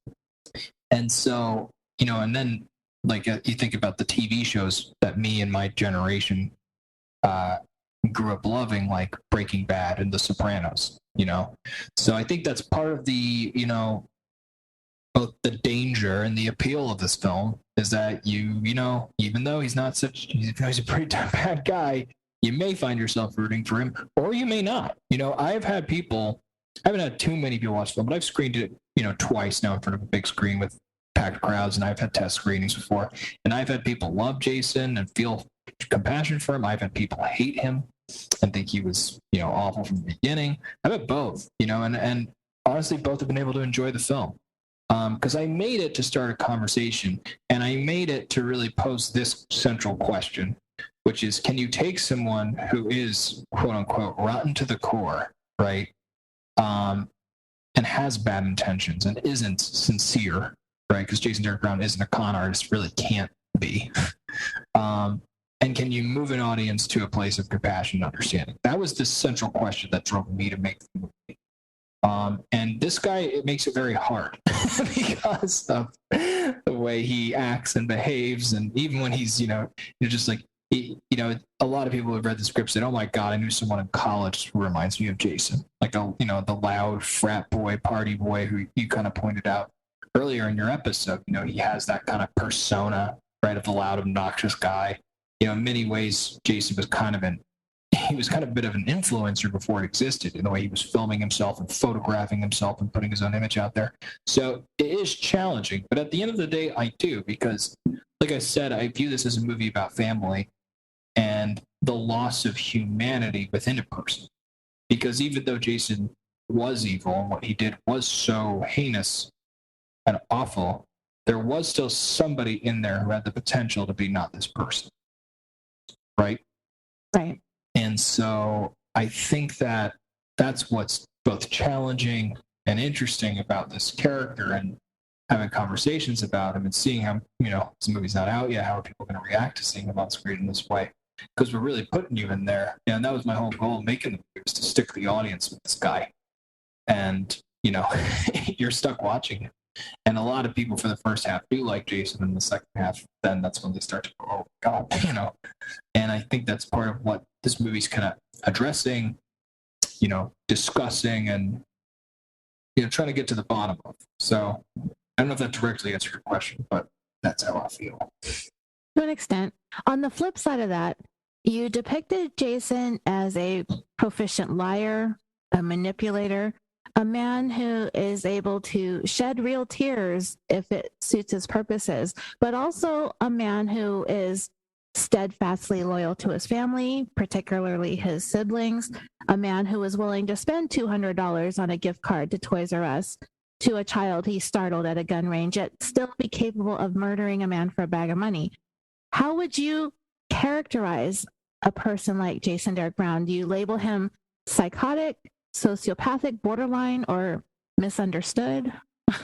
Speaker 2: And so, and then like you think about the TV shows that me and my generation grew up loving, like Breaking Bad and The Sopranos, So I think that's part of the, both the danger and the appeal of this film is that even though he's a pretty bad guy, you may find yourself rooting for him, or you may not. I haven't had too many people watch the film, but I've screened it, twice now in front of a big screen with packed crowds, and I've had test screenings before, and I've had people love Jason and feel compassion for him. I've had people hate him and think he was, awful from the beginning. I've had both, and honestly, both have been able to enjoy the film. Because I made it to start a conversation, and I made it to really pose this central question. which is, can you take someone who is quote unquote rotten to the core, right? And has bad intentions and isn't sincere, right? Because Jason Derek Brown isn't a con artist, really can't be. And can you move an audience to a place of compassion and understanding? That was the central question that drove me to make the movie. And this guy, it makes it very hard because of the way he acts and behaves. And even when he's, just like, a lot of people who have read the script said, oh my God, I knew someone in college who reminds me of Jason. Like, the loud frat boy, party boy who you kind of pointed out earlier in your episode. He has that kind of persona, right, of the loud, obnoxious guy. In many ways, Jason was kind of a bit of an influencer before it existed, in the way he was filming himself and photographing himself and putting his own image out there. So it is challenging, but at the end of the day, I do, because like I said, I view this as a movie about family and the loss of humanity within a person. Because even though Jason was evil and what he did was so heinous and awful, there was still somebody in there who had the potential to be not this person. Right?
Speaker 1: Right.
Speaker 2: And so I think that that's what's both challenging and interesting about this character, and having conversations about him and seeing how, this movie's not out yet, how are people going to react to seeing him on screen in this way? Because we're really putting you in there. And that was my whole goal of making the movie, was to stick the audience with this guy. And, you're stuck watching him. And a lot of people for the first half do like Jason, and the second half, then that's when they start to go, oh God, And I think that's part of what this movie's kind of addressing, discussing, and trying to get to the bottom of. So I don't know if that directly answered your question, but that's how I feel.
Speaker 1: To an extent. On the flip side of that, you depicted Jason as a proficient liar, a manipulator, a man who is able to shed real tears if it suits his purposes, but also a man who is steadfastly loyal to his family, particularly his siblings, a man who is willing to spend $200 on a gift card to Toys R Us to a child he startled at a gun range, yet still be capable of murdering a man for a bag of money. How would you characterize a person like Jason Derek Brown? Do you label him psychotic, sociopathic, borderline, or misunderstood?
Speaker 2: I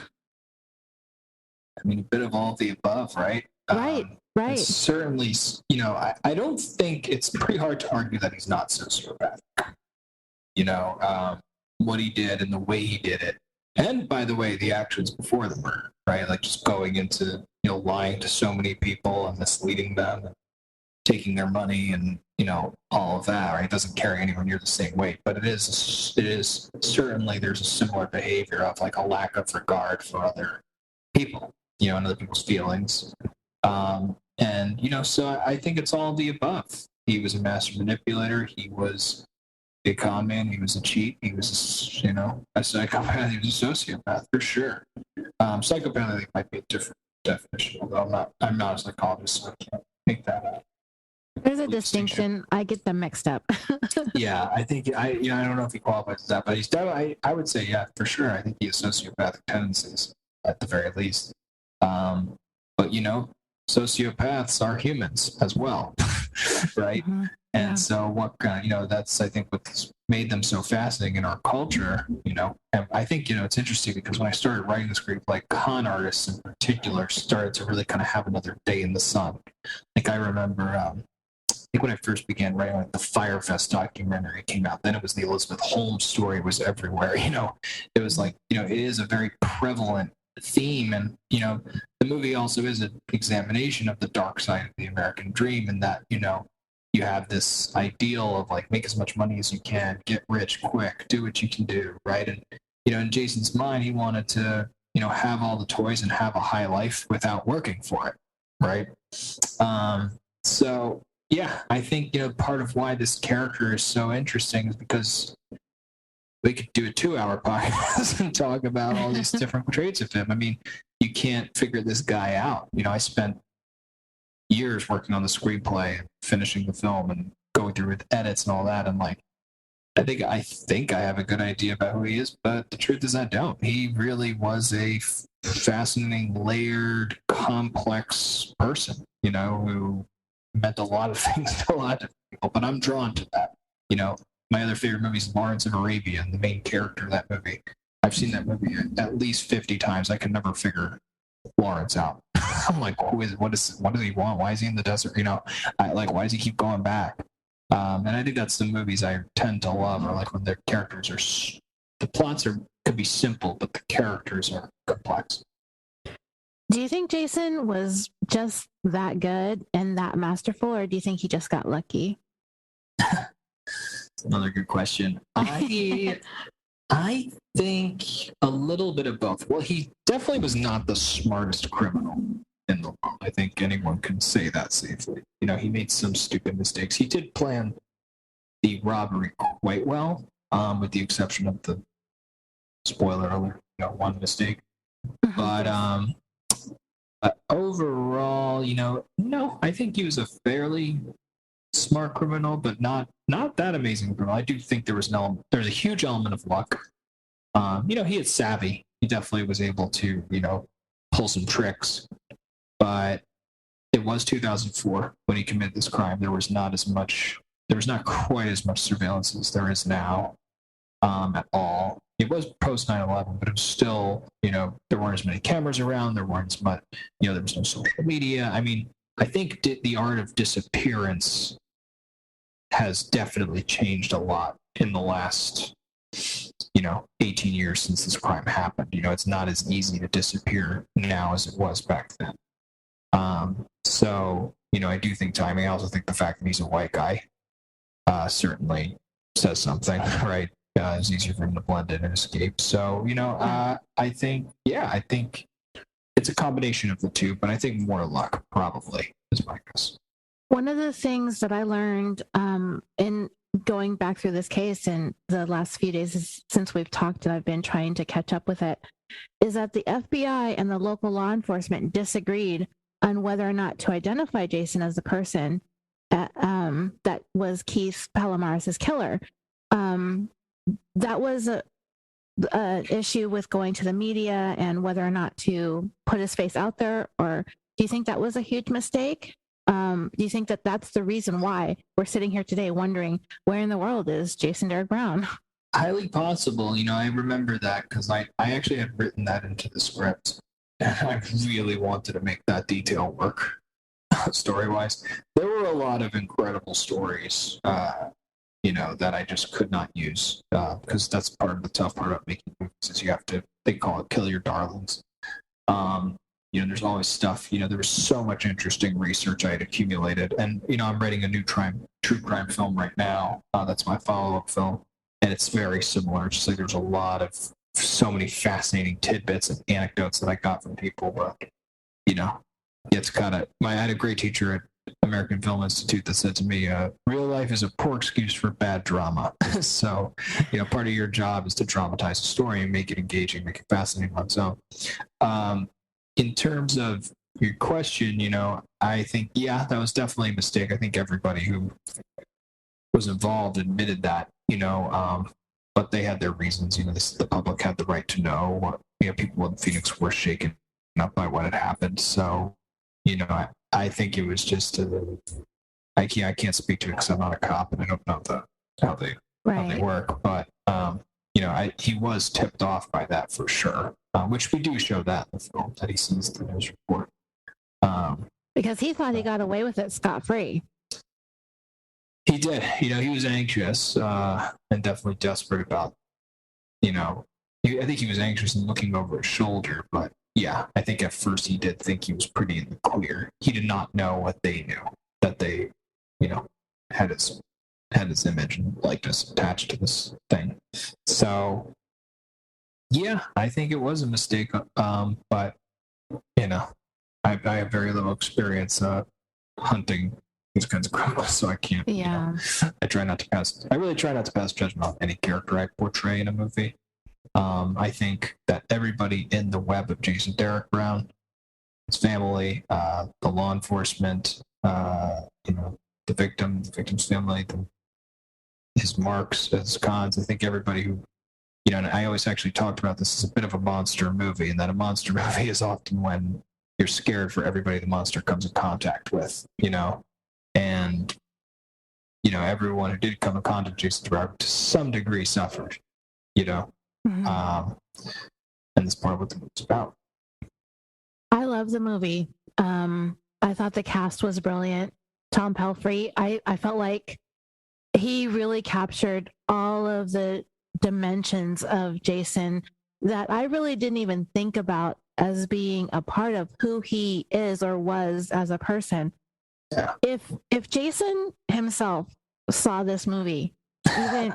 Speaker 2: mean, a bit of all of the above, right?
Speaker 1: Right.
Speaker 2: Certainly, I don't think it's pretty hard to argue that he's not sociopathic. What he did and the way he did it. And by the way, the actions before the murder, right? Like just going into, lying to so many people and misleading them and taking their money and, all of that, right? It doesn't carry anywhere near the same weight, but it is certainly, there's a similar behavior of like a lack of regard for other people, and other people's feelings. So I think it's all of the above. He was a master manipulator. He was a con man. He was a cheat. He was, a psychopath. He was a sociopath for sure. Psychopath, I think, might be a different definition, although I'm not a psychologist, so I can't make that up.
Speaker 1: There's a distinction. I get them mixed up.
Speaker 2: Yeah, I think I don't know if he qualifies as that, but he's definitely. I would say, yeah, for sure. I think he has sociopathic tendencies at the very least. But sociopaths are humans as well, right?
Speaker 1: Mm-hmm.
Speaker 2: And so what kind of, that's, I think, what's made them so fascinating in our culture, and I think, it's interesting because when I started writing the script, like con artists in particular started to really kind of have another day in the sun. Like I remember, I think when I first began writing, like the Firefest documentary came out, then it was the Elizabeth Holmes story was everywhere, it was like, it is a very prevalent theme. And, the movie also is an examination of the dark side of the American dream, and that, you have this ideal of like, make as much money as you can, get rich quick, do what you can do, right? And, in Jason's mind, he wanted to, have all the toys and have a high life without working for it, right? So, yeah, I think, part of why this character is so interesting is because we could do a 2-hour podcast and talk about all these different traits of him. I mean, you can't figure this guy out. I spent years working on the screenplay and finishing the film and going through with edits and all that. And like, I think I have a good idea about who he is, but the truth is I don't. He really was a fascinating, layered, complex person, who meant a lot of things to a lot of people, but I'm drawn to that. You know, my other favorite movie is Lawrence of Arabia, and the main character of that movie. I've seen that movie at least 50 times. I can never figure Lawrence out. I'm like, what does he want? Why is he in the desert? You know, why does he keep going back? And I think that's the movies I tend to love, are like when their characters are, the plots could be simple, but the characters are complex.
Speaker 1: Do you think Jason was just that good and that masterful, or do you think he just got lucky?
Speaker 2: That's another good question. I think a little bit of both. Well, he definitely was not the smartest criminal in the world. I think anyone can say that safely. You know, he made some stupid mistakes. He did plan the robbery quite well, with the exception of the spoiler alert, one mistake. But overall, no, I think he was a fairly smart criminal, but not that amazing criminal. I do think there's a huge element of luck. He had savvy. He definitely was able to, pull some tricks. But it was 2004 when he committed this crime. There was not quite as much surveillance as there is now, at all. It was post 9/11, but it was still, there weren't as many cameras around. There weren't as much, there was no social media. I mean, I think the art of disappearance has definitely changed a lot in the last, 18 years since this crime happened. It's not as easy to disappear now as it was back then. So, I do think timing. I also think the fact that he's a white guy certainly says something, right? It's easier for him to blend in and escape. So, I think it's a combination of the two, but I think more luck probably is my guess.
Speaker 1: One of the things that I learned in going back through this case in the last few days since we've talked and I've been trying to catch up with it, is that the FBI and the local law enforcement disagreed on whether or not to identify Jason as the person that was Keith Palomares' killer. That was a issue with going to the media and whether or not to put his face out there, or do you think that was a huge mistake? Do you think that that's the reason why we're sitting here today wondering where in the world is Jason Derek Brown?
Speaker 2: Highly possible. I remember that because I actually had written that into the script, and I really wanted to make that detail work story-wise. There were a lot of incredible stories, that I just could not use because that's part of the tough part about making movies is you have to, they call it kill your darlings. There's always stuff, there was so much interesting research I had accumulated. And, I'm writing a new true crime film right now. That's my follow-up film. And it's very similar. It's just like there's a lot of so many fascinating tidbits and anecdotes that I got from people. But, it's kind of, I had a great teacher at American Film Institute that said to me, real life is a poor excuse for bad drama. So, part of your job is to dramatize a story and make it engaging, make it fascinating on its own. In terms of your question, I think, that was definitely a mistake. I think everybody who was involved admitted that, but they had their reasons. The public had the right to know what, people in Phoenix were shaken up by what had happened. So, I think it was just, I can't speak to it because I'm not a cop and I don't know how they work. But, he was tipped off by that for sure. Which we do show that in the film, that he sees the news report.
Speaker 1: Because he thought he got away with it scot-free.
Speaker 2: He did. He was anxious and definitely desperate about, I think he was anxious and looking over his shoulder. But, I think at first he did think he was pretty in the clear. He did not know what they knew, that they, had his image and likeness attached to this thing. So, I think it was a mistake, but, I have very little experience hunting these kinds of criminals, so I can't, I really try not to pass judgment on any character I portray in a movie. I think that everybody in the web of Jason Derek Brown, his family, the law enforcement, the victim's family, his marks, his cons, I think everybody who, and I always actually talked about this as a bit of a monster movie, and that a monster movie is often when you're scared for everybody the monster comes in contact with, And, everyone who did come in contact with Jason to some degree suffered,
Speaker 1: Mm-hmm.
Speaker 2: And that's part of what the movie's about.
Speaker 1: I love the movie. I thought the cast was brilliant. Tom Pelphrey, I felt like he really captured all of the dimensions of Jason that I really didn't even think about as being a part of who he is or was as a person.
Speaker 2: Yeah.
Speaker 1: If Jason himself saw this movie, even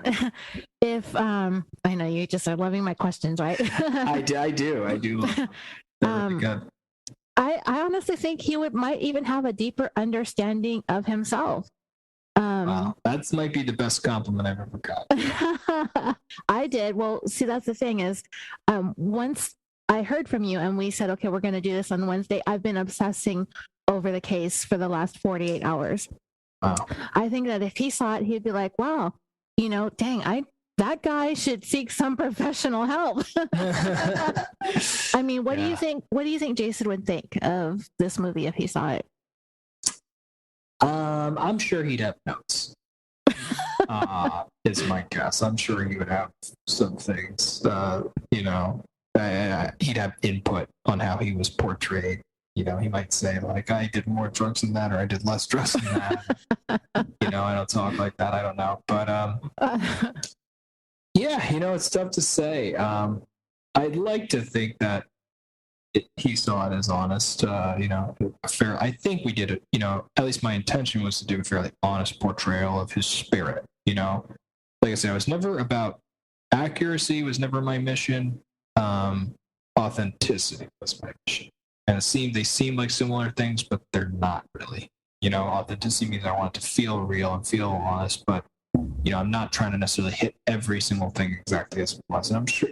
Speaker 1: if I know you just are loving my questions, right?
Speaker 2: I do love them. They're really good.
Speaker 1: I honestly think he might even have a deeper understanding of himself.
Speaker 2: Wow, that might be the best compliment I've ever got.
Speaker 1: I did. Well, see, that's the thing is, once I heard from you and we said, okay, we're going to do this on Wednesday, I've been obsessing over the case for the last 48 hours.
Speaker 2: Wow.
Speaker 1: I think that if he saw it, he'd be like, wow, dang, that guy should seek some professional help. I mean, what do you think? What do you think Jason would think of this movie if he saw it?
Speaker 2: I'm sure he'd have notes. Is my guess. I'm sure he would have some things. He'd have input on how he was portrayed. He might say like, I did more drugs than that, or I did less drugs than that. I don't talk like that. I don't know, but it's tough to say. I'd like to think that he saw it as honest, fair. I think we did it, at least my intention was to do a fairly honest portrayal of his spirit, Like I said, it was never about accuracy, was never my mission. Authenticity was my mission. And they seem like similar things, but they're not really. Authenticity means I want it to feel real and feel honest, but, I'm not trying to necessarily hit every single thing exactly as it was. And I'm sure,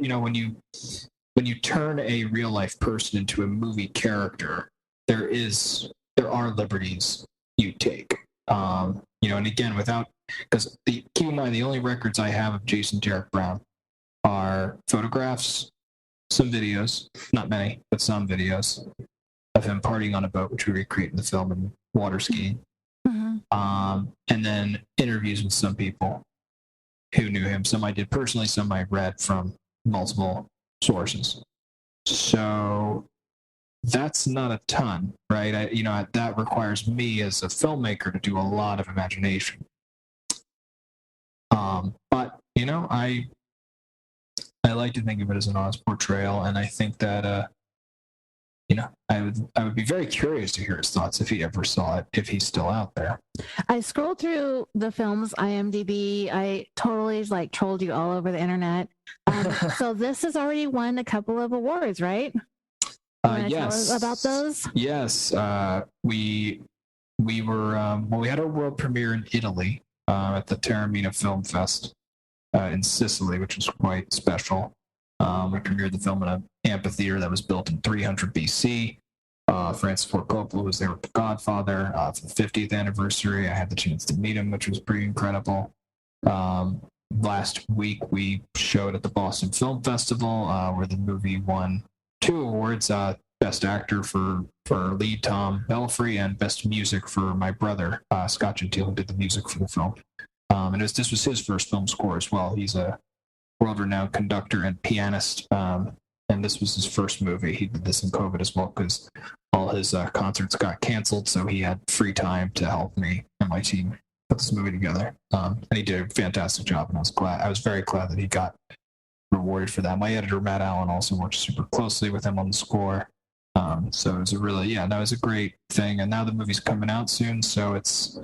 Speaker 2: when you turn a real life person into a movie character, there are liberties you take. And again, because keep in mind, the only records I have of Jason Derek Brown are photographs, some videos, not many, but some videos of him partying on a boat, which we recreate in the film, and water skiing. Mm-hmm. And then interviews with some people who knew him. Some I did personally, some I read from multiple sources. So that's not a ton, right? That requires me as a filmmaker to do a lot of imagination. But I like to think of it as an honest portrayal, and I think that I would be very curious to hear his thoughts if he ever saw it, if he's still out there.
Speaker 1: I scrolled through the film's IMDb. I totally trolled you all over the internet. So this has already won a couple of awards, right?
Speaker 2: Yes.
Speaker 1: Tell us about those?
Speaker 2: Yes. We were we had our world premiere in Italy at the Taormina Film Fest in Sicily, which was quite special. We premiered the film in an amphitheater that was built in 300 BC. Francis Ford Coppola was there with The Godfather for the 50th anniversary. I had the chance to meet him, which was pretty incredible. Last week, we showed at the Boston Film Festival, where the movie won 2 awards, Best Actor for lead Tom Belfry and Best Music for my brother, Scott Gentile, who did the music for the film. And this was his first film score as well. He's a world-renowned conductor and pianist, and this was his first movie. He did this in COVID as well because all his concerts got canceled, so he had free time to help me and my team put this movie together. And he did a fantastic job, and I was very glad that he got rewarded for that. My editor, Matt Allen, also worked super closely with him on the score. So it was that was a great thing. And now the movie's coming out soon, so it's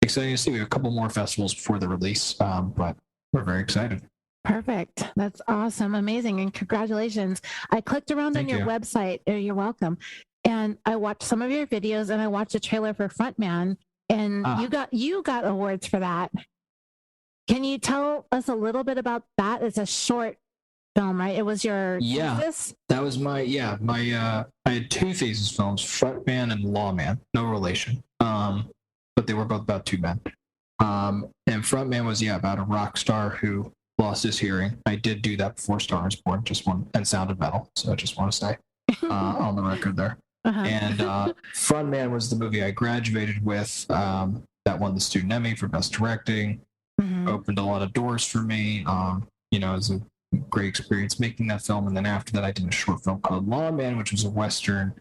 Speaker 2: exciting to see. We have a couple more festivals before the release, but we're very excited.
Speaker 1: Perfect. That's awesome. Amazing. And congratulations. I clicked around on your website. You're welcome. And I watched some of your videos, and I watched a trailer for Frontman, and you got awards for that. Can you tell us a little bit about that? It's a short film, right? It was your thesis?
Speaker 2: That was my I had 2 thesis films, Frontman and Lawman, no relation. But they were both about 2 men. And Frontman was about a rock star who lost his hearing. I did do that before Star is Born, and Sound of Metal. So I just want to say on the record there. Uh-huh. And Frontman was the movie I graduated with. that won the Student Emmy for Best Directing. Opened a lot of doors for me. It was a great experience making that film. And then after that, I did a short film called Lawman, which was a Western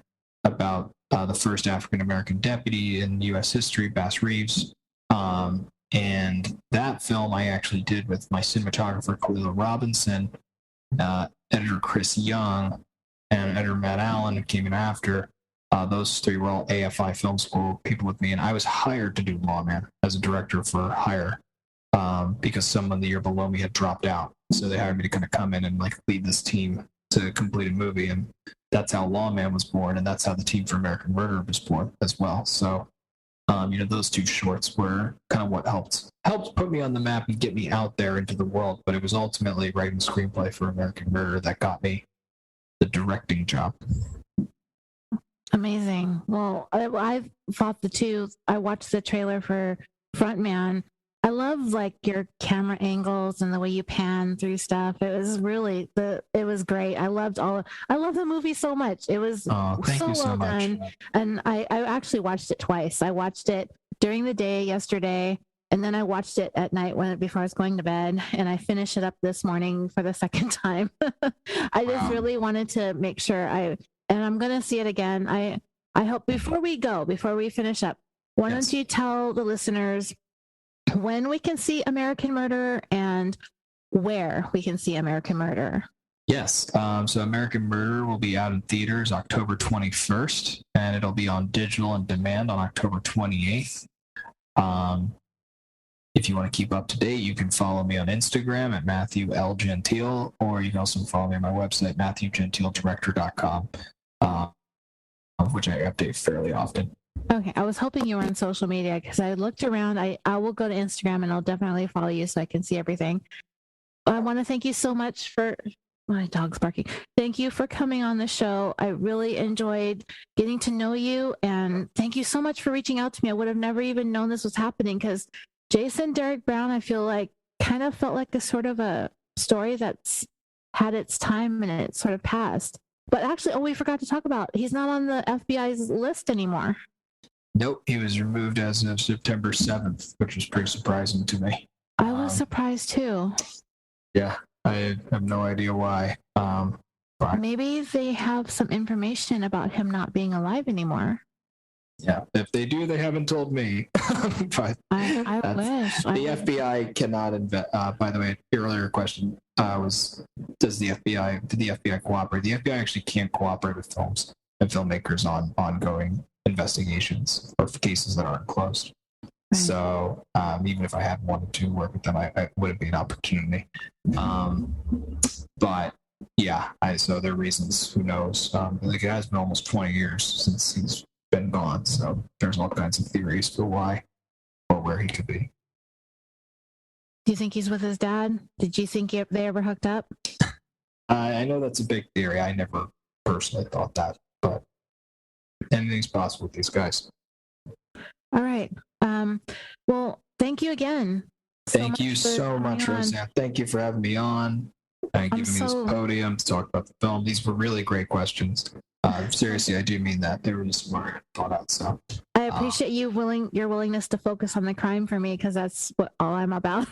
Speaker 2: about the first African-American deputy in U.S. history, Bass Reeves. And that film I actually did with my cinematographer, Khalil Robinson, editor Chris Young, and editor Matt Allen, who came in after. Those three were all AFI Film School people with me, and I was hired to do Lawman as a director for hire because someone the year below me had dropped out. So they hired me to kind of come in and lead this team to complete a movie, and that's how Lawman was born, and that's how the team for American Murder was born as well. So, those two shorts were kind of what helped put me on the map and get me out there into the world. But it was ultimately writing screenplay for American Murder that got me the directing job.
Speaker 1: Amazing. Well, I thought I watched the trailer for Frontman. I love your camera angles and the way you pan through stuff. It was really it was great. I love the movie so much. It was so well done. And I actually watched it twice. I watched it during the day yesterday, and then I watched it at night before I was going to bed, and I finished it up this morning for the second time. I just really wanted to make sure and I'm going to see it again. I hope before we finish up, why don't you tell the listeners when we can see American Murder and where we can see American Murder?
Speaker 2: Yes. So American Murder will be out in theaters October 21st, and it'll be on digital and demand on October 28th. If you want to keep up to date, you can follow me on Instagram at Matthew L. Gentile, or you can also follow me on my website, MatthewGentileDirector.com, which I update fairly often.
Speaker 1: Okay, I was hoping you were on social media because I looked around. I will go to Instagram and I'll definitely follow you so I can see everything. I want to thank you so much for my dog's barking. Thank you for coming on the show. I really enjoyed getting to know you, and thank you so much for reaching out to me. I would have never even known this was happening because Jason Derek Brown, I feel kind of felt like a sort of a story that's had its time and it sort of passed. But actually, we forgot to talk about, he's not on the FBI's list anymore.
Speaker 2: Nope, he was removed as of September 7th, which was pretty surprising to me.
Speaker 1: I was surprised too.
Speaker 2: Yeah, I have no idea why. But
Speaker 1: maybe they have some information about him not being alive anymore.
Speaker 2: Yeah, if they do, they haven't told me. But
Speaker 1: I wish.
Speaker 2: The FBI cannot invest. By the way, your earlier question was, did the FBI cooperate? The FBI actually can't cooperate with films and filmmakers on ongoing investigations or cases that aren't closed. Right. So even if I had wanted to work with them, I wouldn't be an opportunity. But yeah, so there are reasons. Who knows? It has been almost 20 years since he's been gone, so there's all kinds of theories for why or where he could be.
Speaker 1: Do you think he's with his dad? Did you think they ever hooked up?
Speaker 2: I know that's a big theory. I never personally thought that, but anything's possible with these guys.
Speaker 1: All right. Well, thank you again.
Speaker 2: Thank you so much, Roseanne. Thank you for having me on and giving me this podium to talk about the film. These were really great questions. Seriously, I do mean that. They were just smart, thought out. So
Speaker 1: I appreciate your willingness to focus on the crime for me, because that's what all I'm about.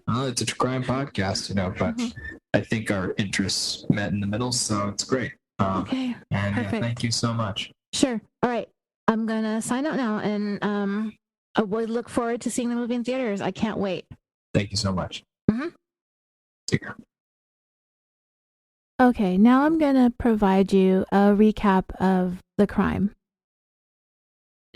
Speaker 2: Well, it's a crime podcast, but I think our interests met in the middle, so it's great.
Speaker 1: Okay,
Speaker 2: and
Speaker 1: perfect.
Speaker 2: Thank you so much.
Speaker 1: Sure. All right, I'm gonna sign out now, and I would look forward to seeing the movie in theaters. I can't wait.
Speaker 2: Thank you so much. Take care.
Speaker 1: Okay, now I'm going to provide you a recap of the crime.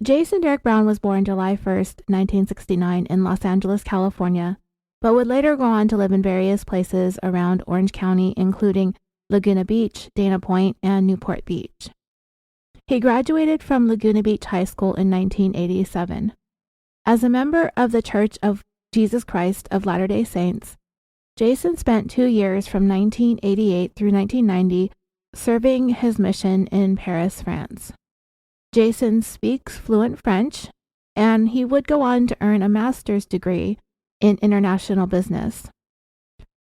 Speaker 1: Jason Derek Brown was born July 1st, 1969 in Los Angeles, California, but would later go on to live in various places around Orange County, including Laguna Beach, Dana Point, and Newport Beach. He graduated from Laguna Beach High School in 1987. As a member of the Church of Jesus Christ of Latter-day Saints, Jason spent 2 years from 1988 through 1990 serving his mission in Paris, France. Jason speaks fluent French, and he would go on to earn a master's degree in international business.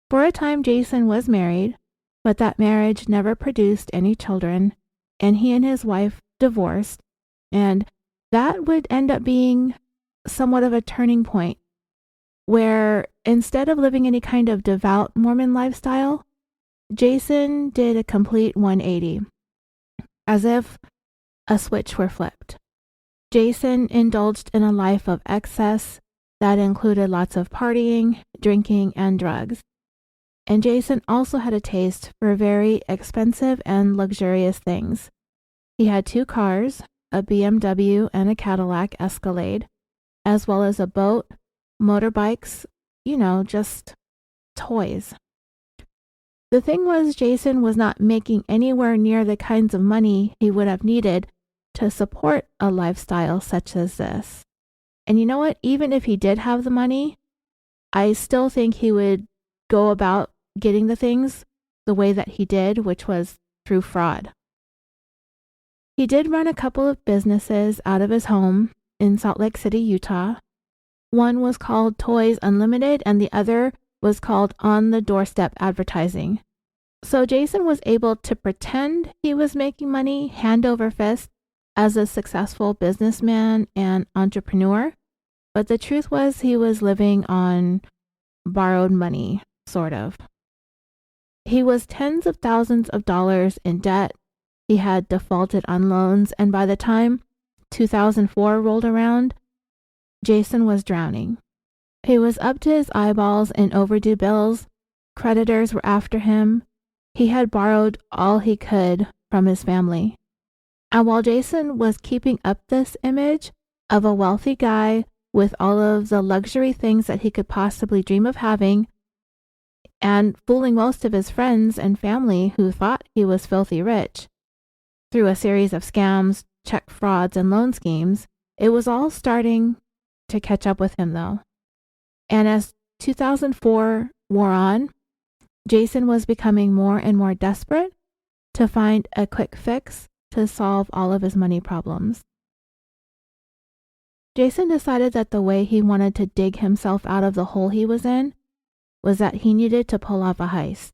Speaker 1: For a time, Jason was married, but that marriage never produced any children, and he and his wife divorced, and that would end up being somewhat of a turning point where instead of living any kind of devout Mormon lifestyle, Jason did a complete 180, as if a switch were flipped. Jason indulged in a life of excess that included lots of partying, drinking, and drugs. And Jason also had a taste for very expensive and luxurious things. He had 2 cars, a BMW and a Cadillac Escalade, as well as a boat, motorbikes, just toys. The thing was, Jason was not making anywhere near the kinds of money he would have needed to support a lifestyle such as this. And you know what? Even if he did have the money, I still think he would go about getting the things the way that he did, which was through fraud. He did run a couple of businesses out of his home in Salt Lake City, Utah. One was called Toys Unlimited and the other was called On the Doorstep Advertising. So Jason was able to pretend he was making money hand over fist as a successful businessman and entrepreneur, but the truth was he was living on borrowed money, sort of. He was tens of thousands of dollars in debt. He had defaulted on loans, and by the time 2004 rolled around, Jason was drowning. He was up to his eyeballs in overdue bills. Creditors were after him. He had borrowed all he could from his family. And while Jason was keeping up this image of a wealthy guy with all of the luxury things that he could possibly dream of having, and fooling most of his friends and family who thought he was filthy rich, through a series of scams, check frauds, and loan schemes, it was all starting to catch up with him though. And as 2004 wore on, Jason was becoming more and more desperate to find a quick fix to solve all of his money problems. Jason decided that the way he wanted to dig himself out of the hole he was in was that he needed to pull off a heist.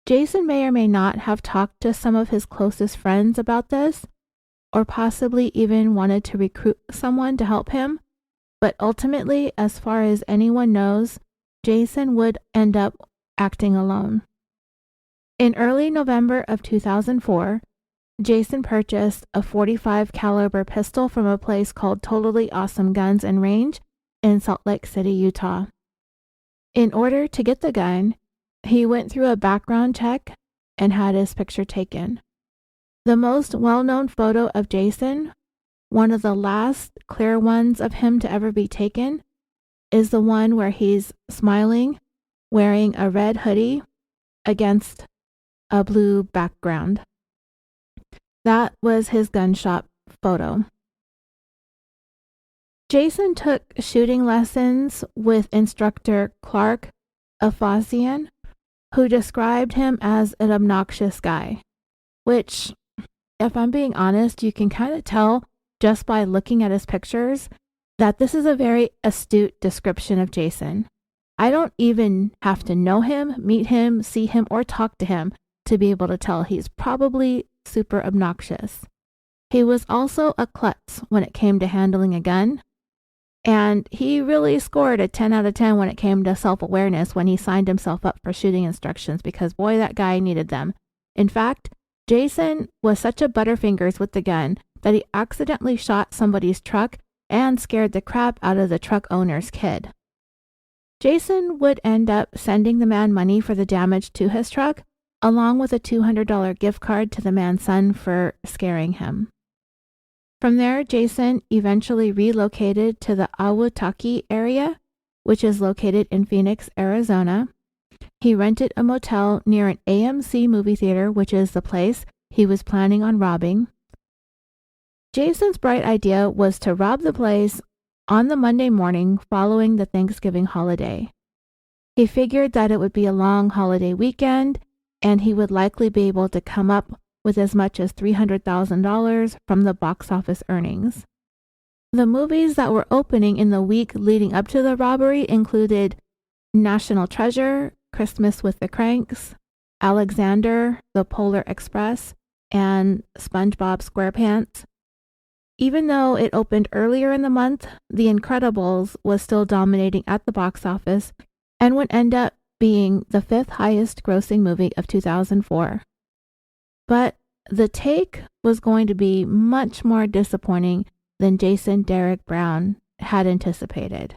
Speaker 1: Jason may or may not have talked to some of his closest friends about this, or possibly even wanted to recruit someone to help him, but ultimately, as far as anyone knows, Jason would end up acting alone. In early November of 2004, Jason purchased a .45 caliber pistol from a place called Totally Awesome Guns and Range in Salt Lake City, Utah. In order to get the gun, he went through a background check and had his picture taken. The most well-known photo of Jason, one of the last clear ones of him to ever be taken, is the one where he's smiling, wearing a red hoodie against a blue background. That was his gun shop photo. Jason took shooting lessons with instructor Clark Afasian, who described him as an obnoxious guy, which, if I'm being honest, you can kind of tell just by looking at his pictures that this is a very astute description of Jason. I don't even have to know him, meet him, see him, or talk to him to be able to tell he's probably super obnoxious. He was also a klutz when it came to handling a gun, and he really scored a 10 out of 10 when it came to self-awareness when he signed himself up for shooting instructions, because boy, that guy needed them. In fact, Jason was such a butterfingers with the gun that he accidentally shot somebody's truck and scared the crap out of the truck owner's kid. Jason would end up sending the man money for the damage to his truck, along with a $200 gift card to the man's son for scaring him. From there, Jason eventually relocated to the Ahwatukee area, which is located in Phoenix, Arizona. He rented a motel near an AMC movie theater, which is the place he was planning on robbing. Jason's bright idea was to rob the place on the Monday morning following the Thanksgiving holiday. He figured that it would be a long holiday weekend, and he would likely be able to come up with as much as $300,000 from the box office earnings. The movies that were opening in the week leading up to the robbery included National Treasure, Christmas with the Cranks, Alexander, The Polar Express, and SpongeBob SquarePants. Even though it opened earlier in the month, The Incredibles was still dominating at the box office and would end up being the 5th highest grossing movie of 2004. But the take was going to be much more disappointing than Jason Derek Brown had anticipated.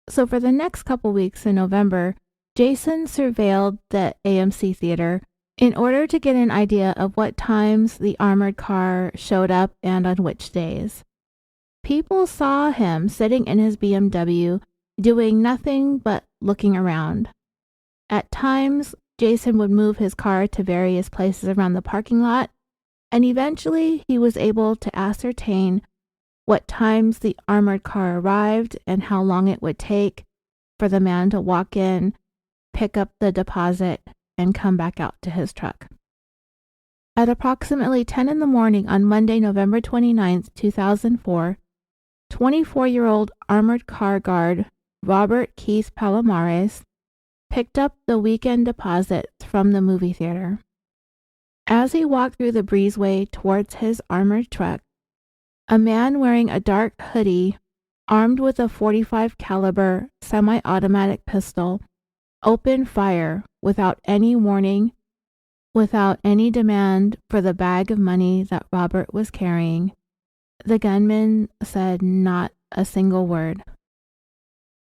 Speaker 1: So for the next couple weeks in November, Jason surveilled the AMC theater in order to get an idea of what times the armored car showed up and on which days. People saw him sitting in his BMW doing nothing but looking around. At times, Jason would move his car to various places around the parking lot, and eventually he was able to ascertain what times the armored car arrived and how long it would take for the man to walk in, pick up the deposit, and come back out to his truck. At approximately 10 in the morning on Monday, November 29, 2004, 24-year-old armored car guard Robert Keith Palomares picked up the weekend deposit from the movie theater. As he walked through the breezeway towards his armored truck, a man wearing a dark hoodie, armed with a .45 caliber semi-automatic pistol, opened fire without any warning, without any demand for the bag of money that Robert was carrying. The gunman said not a single word.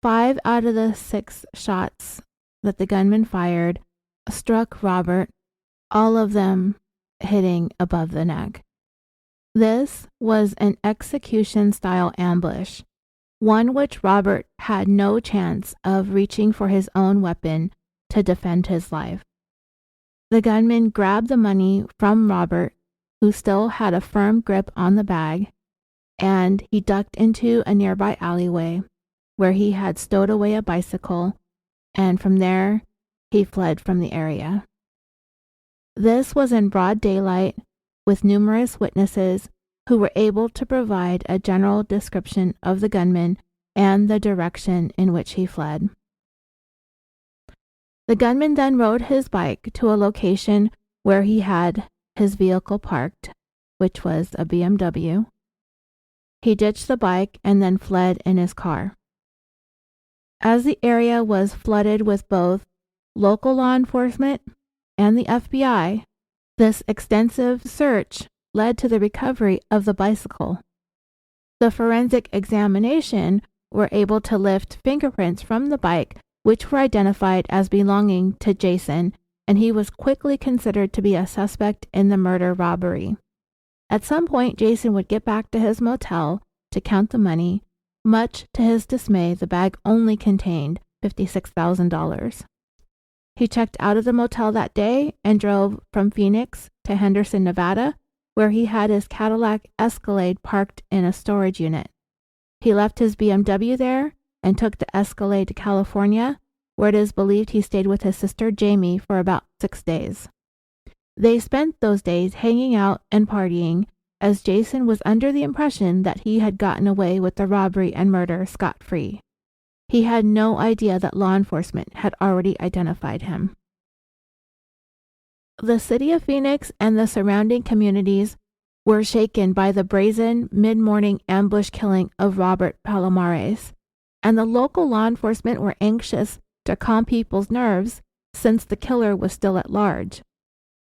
Speaker 1: 5 out of the 6 shots that the gunman fired struck Robert, all of them hitting above the neck. This was an execution-style ambush, one which Robert had no chance of reaching for his own weapon to defend his life. The gunman grabbed the money from Robert, who still had a firm grip on the bag, and he ducked into a nearby alleyway where he had stowed away a bicycle, and from there he fled from the area. This was in broad daylight, with numerous witnesses who were able to provide a general description of the gunman and the direction in which he fled. The gunman then rode his bike to a location where he had his vehicle parked, which was a BMW. He ditched the bike and then fled in his car. As the area was flooded with both local law enforcement and the FBI, this extensive search led to the recovery of the bicycle. The forensic examination were able to lift fingerprints from the bike, which were identified as belonging to Jason, and he was quickly considered to be a suspect in the murder robbery. At some point, Jason would get back to his motel to count the money. Much to his dismay, the bag only contained $56,000. He checked out of the motel that day and drove from Phoenix to Henderson, Nevada, where he had his Cadillac Escalade parked in a storage unit. He left his BMW there and took the Escalade to California, where it is believed he stayed with his sister Jamie for about 6 days. They spent those days hanging out and partying, as Jason was under the impression that he had gotten away with the robbery and murder scot-free. He had no idea that law enforcement had already identified him. The city of Phoenix and the surrounding communities were shaken by the brazen mid-morning ambush killing of Robert Palomares, and the local law enforcement were anxious to calm people's nerves since the killer was still at large.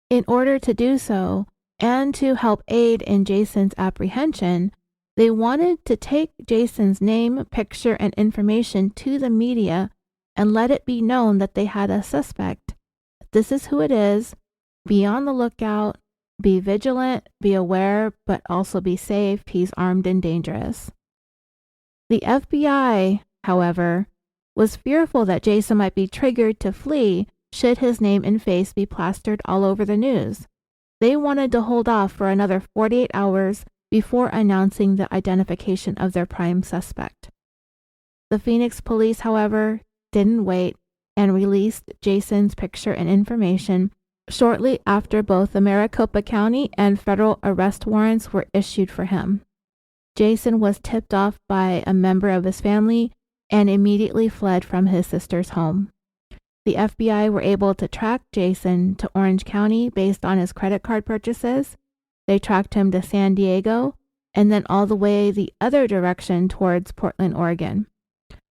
Speaker 1: In order to do so, and to help aid in Jason's apprehension, they wanted to take Jason's name, picture, and information to the media and let it be known that they had a suspect. This is who it is. Be on the lookout. Be vigilant. Be aware, but also be safe. He's armed and dangerous. The FBI, however, was fearful that Jason might be triggered to flee should his name and face be plastered all over the news. They wanted to hold off for another 48 hours before announcing the identification of their prime suspect. The Phoenix police, however, didn't wait and released Jason's picture and information shortly after both the Maricopa County and federal arrest warrants were issued for him. Jason was tipped off by a member of his family and immediately fled from his sister's home. The FBI were able to track Jason to Orange County based on his credit card purchases. They tracked him to San Diego and then all the way the other direction towards Portland, Oregon.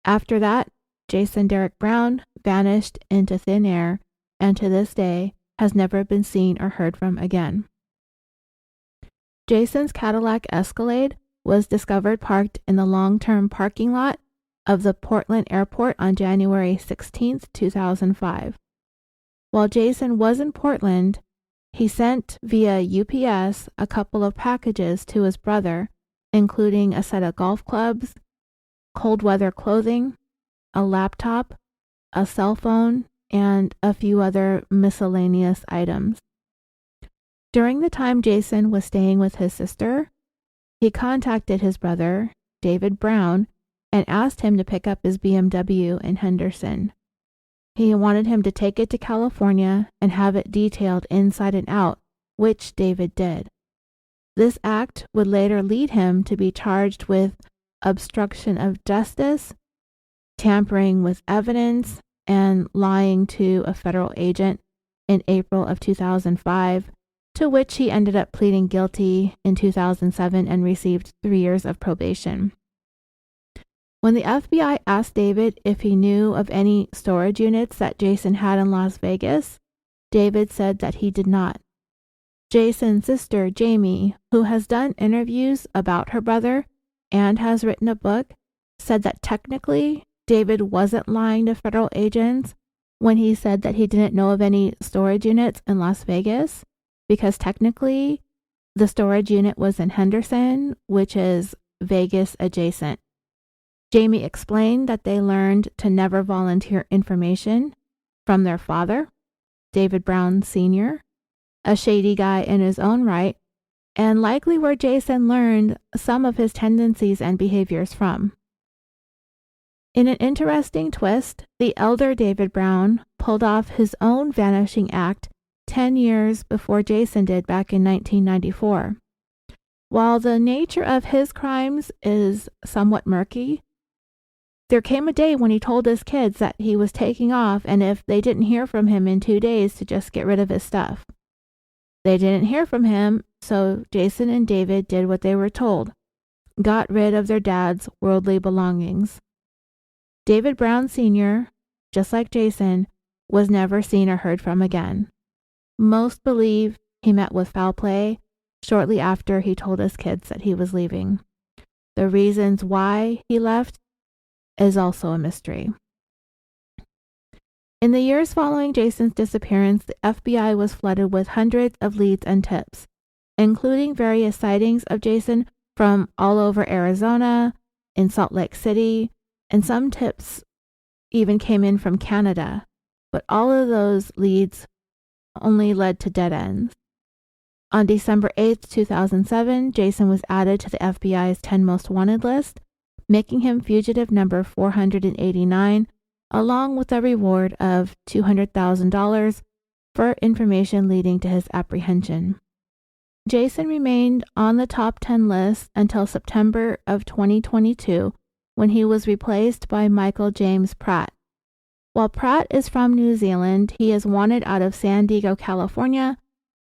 Speaker 1: After that, Jason Derek Brown vanished into thin air and to this day has never been seen or heard from again. Jason's Cadillac Escalade was discovered parked in the long-term parking lot of the Portland Airport on January 16, 2005. While Jason was in Portland, he sent via UPS a couple of packages to his brother, including a set of golf clubs, cold weather clothing, a laptop, a cell phone, and a few other miscellaneous items. During the time Jason was staying with his sister, he contacted his brother, David Brown, and asked him to pick up his BMW in Henderson. He wanted him to take it to California and have it detailed inside and out, which David did. This act would later lead him to be charged with obstruction of justice, tampering with evidence, and lying to a federal agent in April of 2005, to which he ended up pleading guilty in 2007 and received 3 years of probation. When the FBI asked David if he knew of any storage units that Jason had in Las Vegas, David said that he did not. Jason's sister, Jamie, who has done interviews about her brother and has written a book, said that technically David wasn't lying to federal agents when he said that he didn't know of any storage units in Las Vegas, because technically the storage unit was in Henderson, which is Vegas adjacent. Jamie explained that they learned to never volunteer information from their father, David Brown Sr., a shady guy in his own right, and likely where Jason learned some of his tendencies and behaviors from. In an interesting twist, the elder David Brown pulled off his own vanishing act 10 years before Jason did back in 1994. While the nature of his crimes is somewhat murky, there came a day when he told his kids that he was taking off, and if they didn't hear from him in 2 days, to just get rid of his stuff. They didn't hear from him, so Jason and David did what they were told, got rid of their dad's worldly belongings. David Brown Sr., just like Jason, was never seen or heard from again. Most believe he met with foul play shortly after he told his kids that he was leaving. The reasons why he left is also a mystery. In the years following Jason's disappearance, the FBI was flooded with hundreds of leads and tips, including various sightings of Jason from all over Arizona, in Salt Lake City, and some tips even came in from Canada, but all of those leads only led to dead ends. On December 8, 2007, Jason was added to the FBI's 10 Most Wanted list, making him fugitive number 489, along with a reward of $200,000 for information leading to his apprehension. Jason remained on the top 10 list until September of 2022, when he was replaced by Michael James Pratt. While Pratt is from New Zealand, he is wanted out of San Diego, California,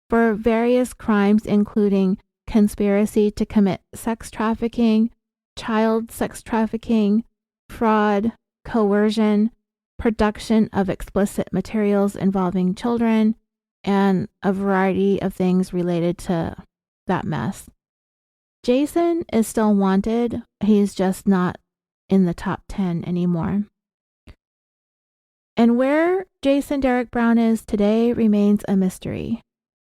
Speaker 1: for various crimes including conspiracy to commit sex trafficking, child sex trafficking, fraud, coercion, production of explicit materials involving children, and a variety of things related to that mess. Jason is still wanted. He's just not in the top 10 anymore. And where Jason Derek Brown is today remains a mystery.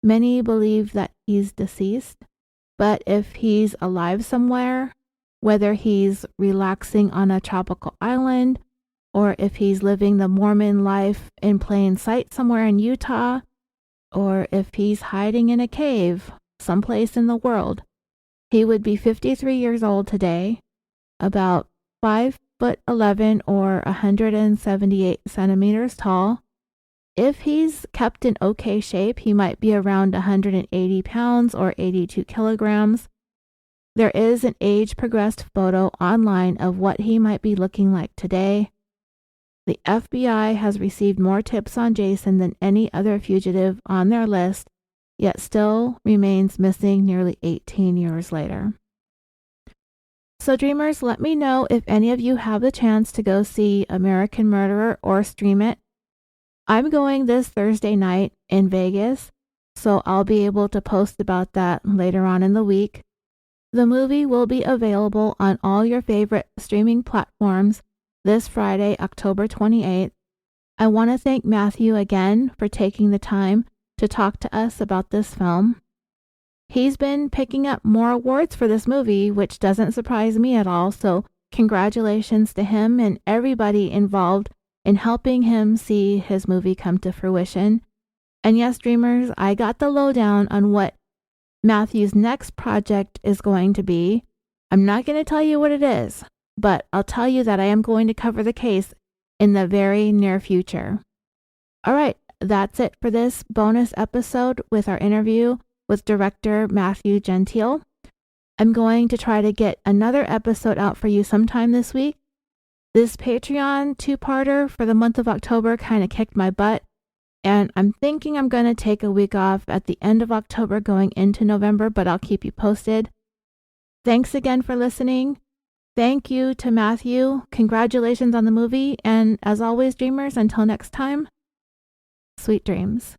Speaker 1: Many believe that he's deceased, but if he's alive somewhere, whether he's relaxing on a tropical island, or if he's living the Mormon life in plain sight somewhere in Utah, or if he's hiding in a cave someplace in the world, he would be 53 years old today, about 5'11" or 178 centimeters tall. If he's kept in okay shape, he might be around 180 pounds or 82 kilograms. There is an age-progressed photo online of what he might be looking like today. The FBI has received more tips on Jason than any other fugitive on their list, yet still remains missing nearly 18 years later. So dreamers, let me know if any of you have the chance to go see American Murderer or stream it. I'm going this Thursday night in Vegas, so I'll be able to post about that later on in the week. The movie will be available on all your favorite streaming platforms this Friday, October 28th. I want to thank Matthew again for taking the time to talk to us about this film. He's been picking up more awards for this movie, which doesn't surprise me at all, so congratulations to him and everybody involved in helping him see his movie come to fruition. And yes, dreamers, I got the lowdown on what Matthew's next project is going to be. I'm not going to tell you what it is, but I'll tell you that I am going to cover the case in the very near future. All right, that's it for this bonus episode with our interview with director Matthew Gentile. I'm going to try to get another episode out for you sometime this week. This Patreon two-parter for the month of October kind of kicked my butt, and I'm thinking I'm going to take a week off at the end of October going into November, but I'll keep you posted. Thanks again for listening. Thank you to Matthew. Congratulations on the movie. And as always, dreamers, until next time, sweet dreams.